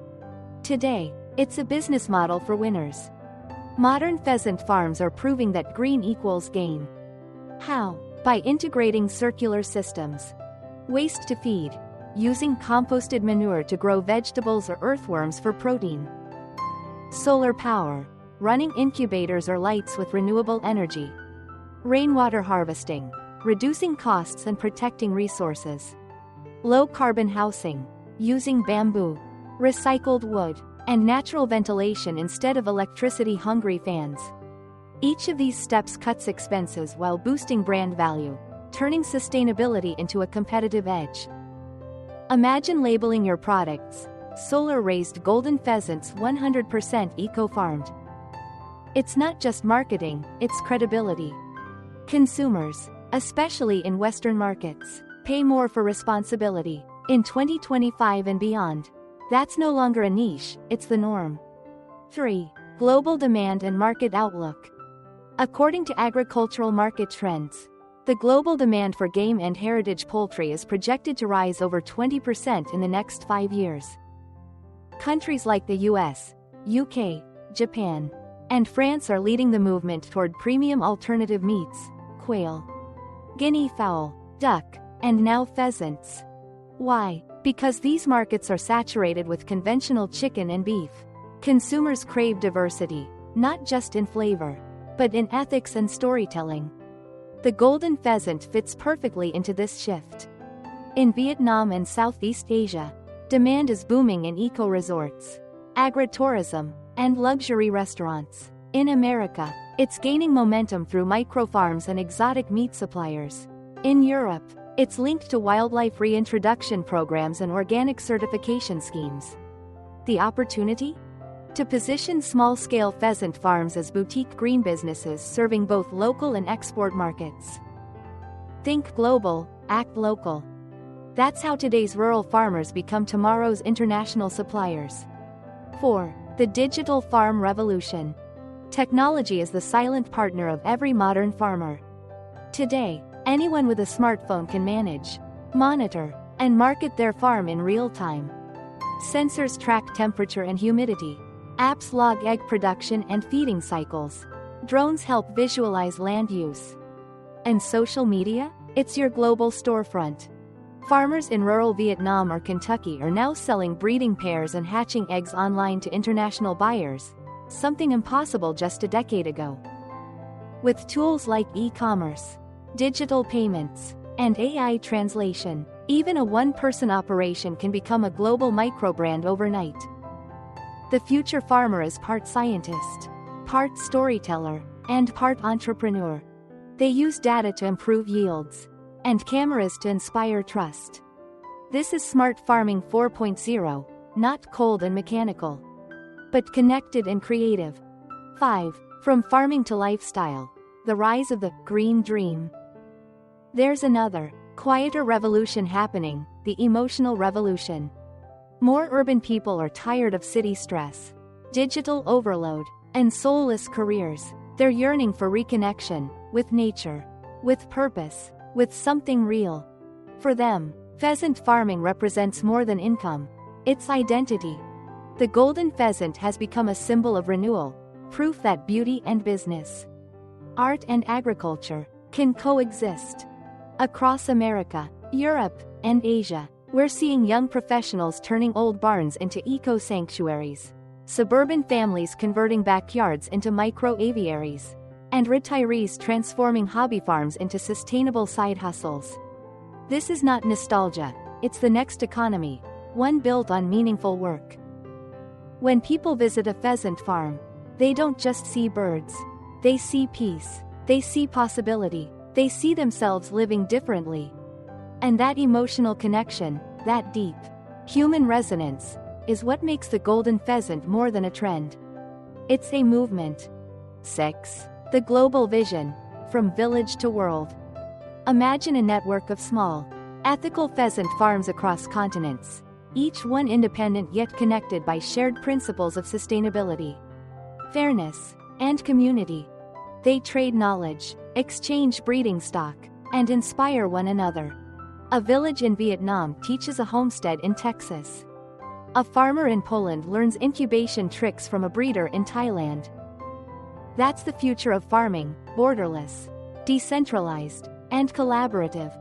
Today, it's a business model for winners. Modern pheasant farms are proving that green equals gain. How? By integrating circular systems. Waste to feed, using composted manure to grow vegetables or earthworms for protein. Solar power, running incubators or lights with renewable energy. Rainwater harvesting, reducing costs and protecting resources. Low-carbon housing, using bamboo, recycled wood, and natural ventilation instead of electricity-hungry fans. Each of these steps cuts expenses while boosting brand value, turning sustainability into a competitive edge. Imagine labeling your products, solar-raised golden pheasants 100% eco-farmed. It's not just marketing, it's credibility. Consumers, especially in Western markets, pay more for responsibility. In 2025 and beyond, that's no longer a niche, it's the norm. 3. Global demand and market outlook. According to agricultural market trends, the global demand for game and heritage poultry is projected to rise over 20% in the next 5 years. Countries like the US, UK, Japan, and France are leading the movement toward premium alternative meats, quail, guinea fowl, duck, and now pheasants. Why? Because these markets are saturated with conventional chicken and beef. Consumers crave diversity, not just in flavor, but in ethics and storytelling. The golden pheasant fits perfectly into this shift. In Vietnam and Southeast Asia, demand is booming in eco-resorts, agritourism, and luxury restaurants. In America, it's gaining momentum through microfarms and exotic meat suppliers. In Europe, it's linked to wildlife reintroduction programs and organic certification schemes. The opportunity? To position small-scale pheasant farms as boutique green businesses serving both local and export markets. Think global, act local. That's how today's rural farmers become tomorrow's international suppliers. 4. The digital farm revolution. Technology is the silent partner of every modern farmer. Today, Anyone with a smartphone can manage, monitor, and market their farm in real time. Sensors track temperature and humidity. Apps log egg production and feeding cycles. Drones help visualize land use. And social media? It's your global storefront. Farmers in rural Vietnam or Kentucky are now selling breeding pairs and hatching eggs online to international buyers, something impossible just a decade ago. With tools like e-commerce, digital payments, and AI translation, even a one-person operation can become a global microbrand overnight. The future farmer is part scientist, part storyteller, and part entrepreneur. They use data to improve yields, and cameras to inspire trust. This is Smart Farming 4.0, not cold and mechanical, but connected and creative. 5. From farming to lifestyle, the rise of the green dream. There's another, quieter revolution happening, the emotional revolution. More urban people are tired of city stress, digital overload, and soulless careers. They're yearning for reconnection, with nature, with purpose, with something real. For them, pheasant farming represents more than income. It's identity. The golden pheasant has become a symbol of renewal, proof that beauty and business, art and agriculture, can coexist. Across America, Europe, and Asia, we're seeing young professionals turning old barns into eco-sanctuaries, suburban families converting backyards into micro-aviaries, and retirees transforming hobby farms into sustainable side hustles. This is not nostalgia, it's the next economy, one built on meaningful work. When people visit a pheasant farm, they don't just see birds. They see peace. They see possibility. They see themselves living differently. And that emotional connection, that deep, human resonance, is what makes the golden pheasant more than a trend. It's a movement. 6. The global vision, from village to world. Imagine a network of small, ethical pheasant farms across continents, each one independent yet connected by shared principles of sustainability, fairness, and community. They trade knowledge, exchange breeding stock, and inspire one another. A village in Vietnam teaches a homestead in Texas. A farmer in Poland learns incubation tricks from a breeder in Thailand. That's the future of farming, borderless, decentralized, and collaborative.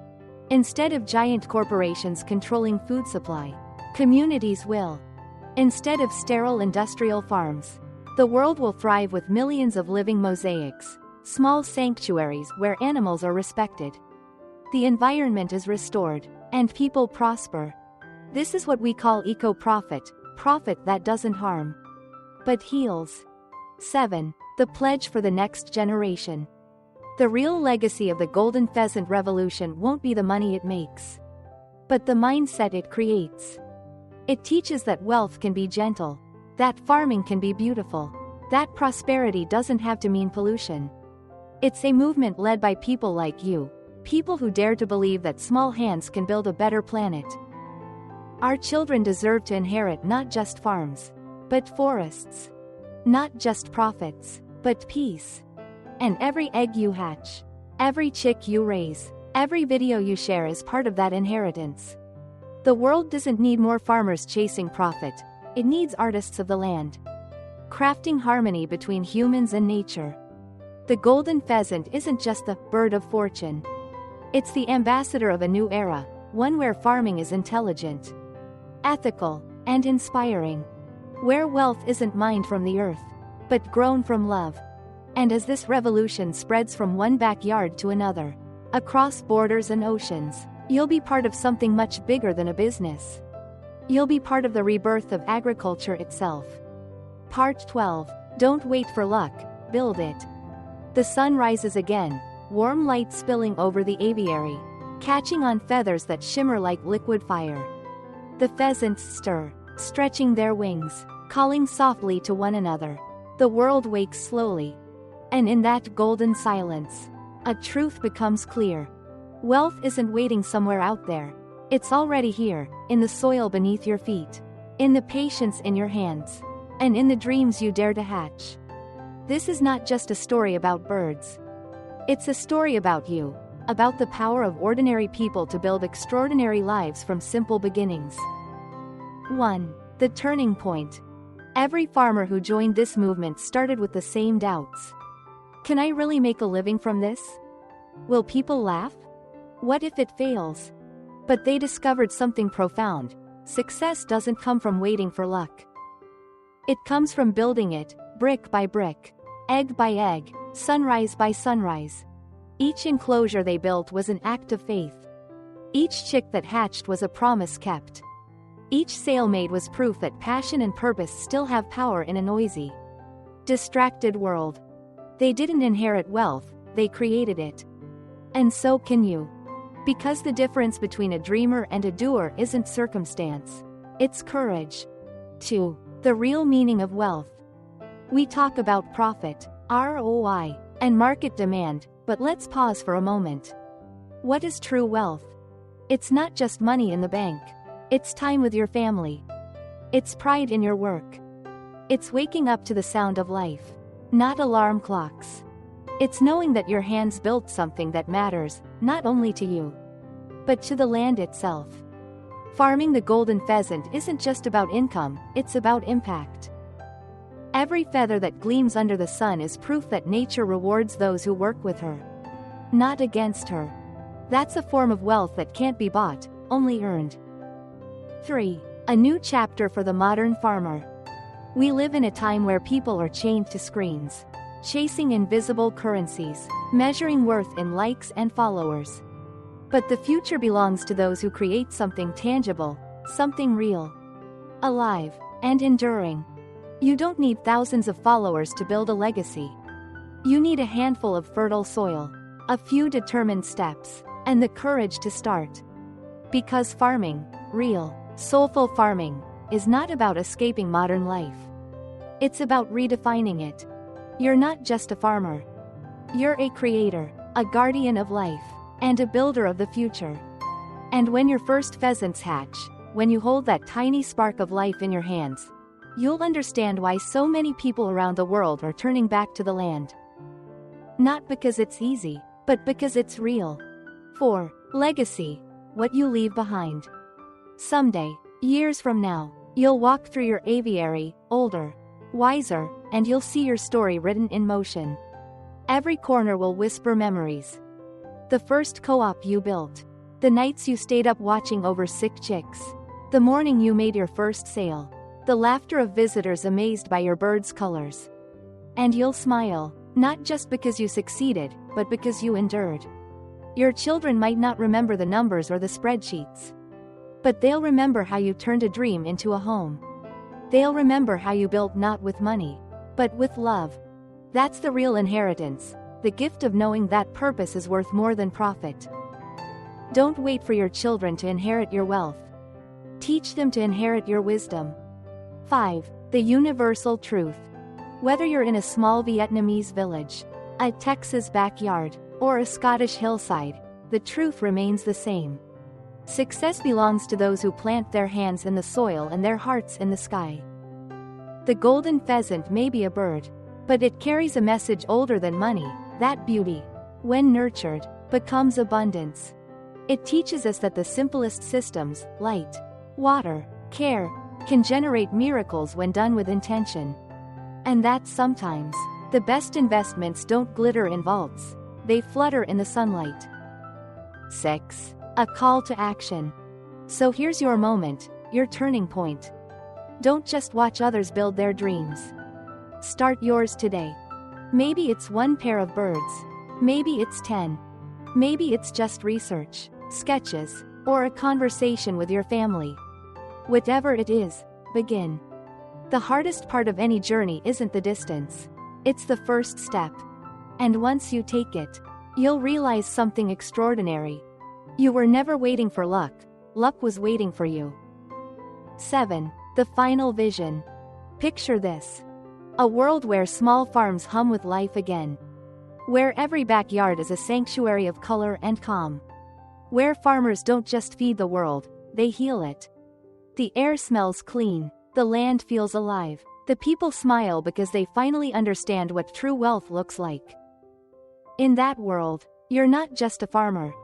Instead of giant corporations controlling food supply, communities will. Instead of sterile industrial farms, the world will thrive with millions of living mosaics, small sanctuaries where animals are respected. The environment is restored, and people prosper. This is what we call eco-profit, profit that doesn't harm, but heals. 7. The pledge for the next generation. The real legacy of the golden pheasant revolution won't be the money it makes, but the mindset it creates. It teaches that wealth can be gentle, that farming can be beautiful, that prosperity doesn't have to mean pollution. It's a movement led by people like you, people who dare to believe that small hands can build a better planet. Our children deserve to inherit not just farms, but forests. Not just profits, but peace. And every egg you hatch, every chick you raise, every video you share is part of that inheritance. The world doesn't need more farmers chasing profit, it needs artists of the land, crafting harmony between humans and nature. The golden pheasant isn't just the bird of fortune. It's the ambassador of a new era, one where farming is intelligent, ethical, and inspiring. Where wealth isn't mined from the earth, but grown from love. And as this revolution spreads from one backyard to another, across borders and oceans, you'll be part of something much bigger than a business. You'll be part of the rebirth of agriculture itself. Part 12. Don't wait for luck, build it. The sun rises again, warm light spilling over the aviary, catching on feathers that shimmer like liquid fire. The pheasants stir, stretching their wings, calling softly to one another. The world wakes slowly. And in that golden silence, a truth becomes clear. Wealth isn't waiting somewhere out there. It's already here, in the soil beneath your feet, in the patience in your hands, and in the dreams you dare to hatch. This is not just a story about birds. It's a story about you, about the power of ordinary people to build extraordinary lives from simple beginnings. 1. The turning point. Every farmer who joined this movement started with the same doubts. Can I really make a living from this? Will people laugh? What if it fails? But they discovered something profound. Success doesn't come from waiting for luck. It comes from building it, brick by brick, egg by egg, sunrise by sunrise. Each enclosure they built was an act of faith. Each chick that hatched was a promise kept. Each sale made was proof that passion and purpose still have power in a noisy, distracted world. They didn't inherit wealth, they created it. And so can you. Because the difference between a dreamer and a doer isn't circumstance. It's courage. 2. The real meaning of wealth. We talk about profit, ROI, and market demand, but let's pause for a moment. What is true wealth? It's not just money in the bank. It's time with your family. It's pride in your work. It's waking up to the sound of life, not alarm clocks. It's knowing that your hands built something that matters, not only to you, but to the land itself. Farming the golden pheasant isn't just about income, it's about impact. Every feather that gleams under the sun is proof that nature rewards those who work with her, not against her. That's a form of wealth that can't be bought, only earned. 3. A new chapter for the modern farmer. We live in a time where people are chained to screens, chasing invisible currencies, measuring worth in likes and followers. But the future belongs to those who create something tangible, something real, alive, and enduring. You don't need thousands of followers to build a legacy. You need a handful of fertile soil, a few determined steps, and the courage to start. Because farming, real, soulful farming, is not about escaping modern life. It's about redefining it. You're not just a farmer. You're a creator, a guardian of life, and a builder of the future. And when your first pheasants hatch, when you hold that tiny spark of life in your hands, you'll understand why so many people around the world are turning back to the land. Not because it's easy, but because it's real. 4. Legacy. What you leave behind. Someday, years from now, you'll walk through your aviary, older, wiser, and you'll see your story written in motion. Every corner will whisper memories. The first co-op you built. The nights you stayed up watching over sick chicks. The morning you made your first sale. The laughter of visitors amazed by your bird's colors. And you'll smile, not just because you succeeded, but because you endured. Your children might not remember the numbers or the spreadsheets, but they'll remember how you turned a dream into a home. They'll remember how you built not with money, but with love. That's the real inheritance, the gift of knowing that purpose is worth more than profit. Don't wait for your children to inherit your wealth. Teach them to inherit your wisdom. 5. The universal truth. Whether you're in a small Vietnamese village, a Texas backyard, or a Scottish hillside, the truth remains the same. Success belongs to those who plant their hands in the soil and their hearts in the sky. The golden pheasant may be a bird, but it carries a message older than money, that beauty, when nurtured, becomes abundance. It teaches us that the simplest systems, light, water, care, can generate miracles when done with intention. And that sometimes, the best investments don't glitter in vaults, they flutter in the sunlight. 6. A call to action. So here's your moment, your turning point. Don't just watch others build their dreams. Start yours today. Maybe it's one pair of birds. Maybe it's 10. Maybe it's just research, sketches, or a conversation with your family. Whatever it is, begin. The hardest part of any journey isn't the distance. It's the first step. And once you take it, you'll realize something extraordinary. You were never waiting for luck, luck was waiting for you. 7. The final vision. Picture this. A world where small farms hum with life again. Where every backyard is a sanctuary of color and calm. Where farmers don't just feed the world, they heal it. The air smells clean, the land feels alive, the people smile because they finally understand what true wealth looks like. In that world, You're not just a farmer.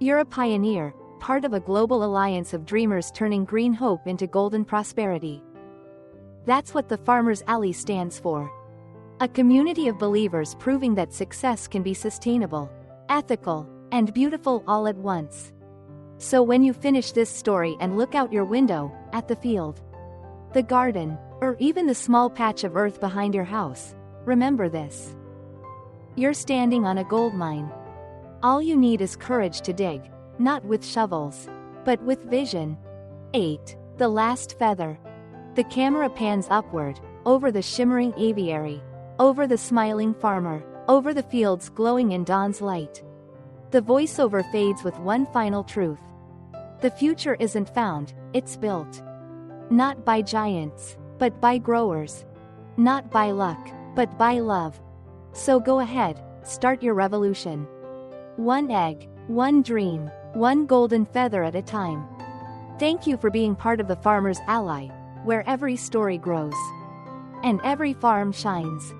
You're a pioneer, part of a global alliance of dreamers turning green hope into golden prosperity. That's what the Farmers Alley stands for. A community of believers proving that success can be sustainable, ethical, and beautiful all at once. So when you finish this story and look out your window, at the field, the garden, or even the small patch of earth behind your house, remember this. You're standing on a gold mine. All you need is courage to dig, not with shovels, but with vision. 8. The last feather. The camera pans upward, over the shimmering aviary, over the smiling farmer, over the fields glowing in dawn's light. The voiceover fades with one final truth. The future isn't found, it's built. Not by giants, but by growers. Not by luck, but by love. So go ahead, start your revolution. One egg, one dream, one golden feather at a time. Thank you for being part of the Farmers Ally, where every story grows and every farm shines.